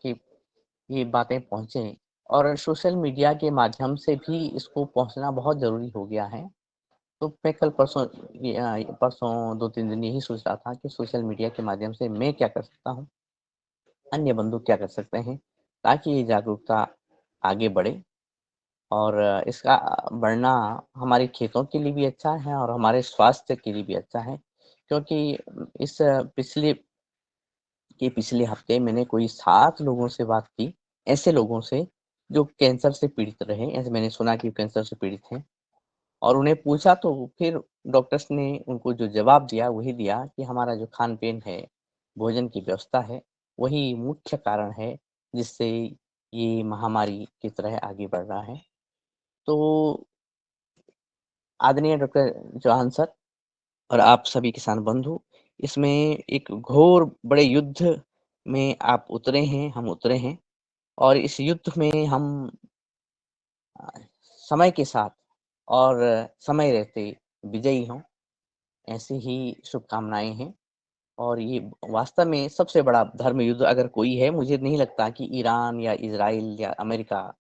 ये बातें पहुँचे, और सोशल मीडिया के माध्यम से भी इसको पहुँचना बहुत ज़रूरी हो गया है। तो मैं कल परसों 2-3 दिन यही सोच रहा था कि सोशल मीडिया के माध्यम से मैं क्या कर सकता हूँ, अन्य बंधु क्या कर सकते हैं, ताकि ये जागरूकता आगे बढ़े। और इसका बढ़ना हमारे खेतों के लिए भी अच्छा है और हमारे स्वास्थ्य के लिए भी अच्छा है, क्योंकि इस पिछले हफ्ते मैंने कोई 7 लोगों से बात की, ऐसे लोगों से जो कैंसर से पीड़ित रहे, ऐसे मैंने सुना कि कैंसर से पीड़ित हैं, और उन्हें पूछा तो फिर डॉक्टर्स ने उनको जो जवाब दिया वही दिया कि हमारा जो खान-पीन है, भोजन की व्यवस्था है, वही मुख्य कारण है जिससे ये महामारी की तरह आगे बढ़ रहा है। तो आदरणीय डॉक्टर चौहान सर और आप सभी किसान बंधु, इसमें एक घोर बड़े युद्ध में आप उतरे हैं, हम उतरे हैं, और इस युद्ध में हम अ, समय के साथ और समय रहते विजयी हों, ऐसी ही शुभकामनाएँ हैं। और ये वास्तव में सबसे बड़ा धर्म युद्ध अगर कोई है, मुझे नहीं लगता कि ईरान या इज़राइल या अमेरिका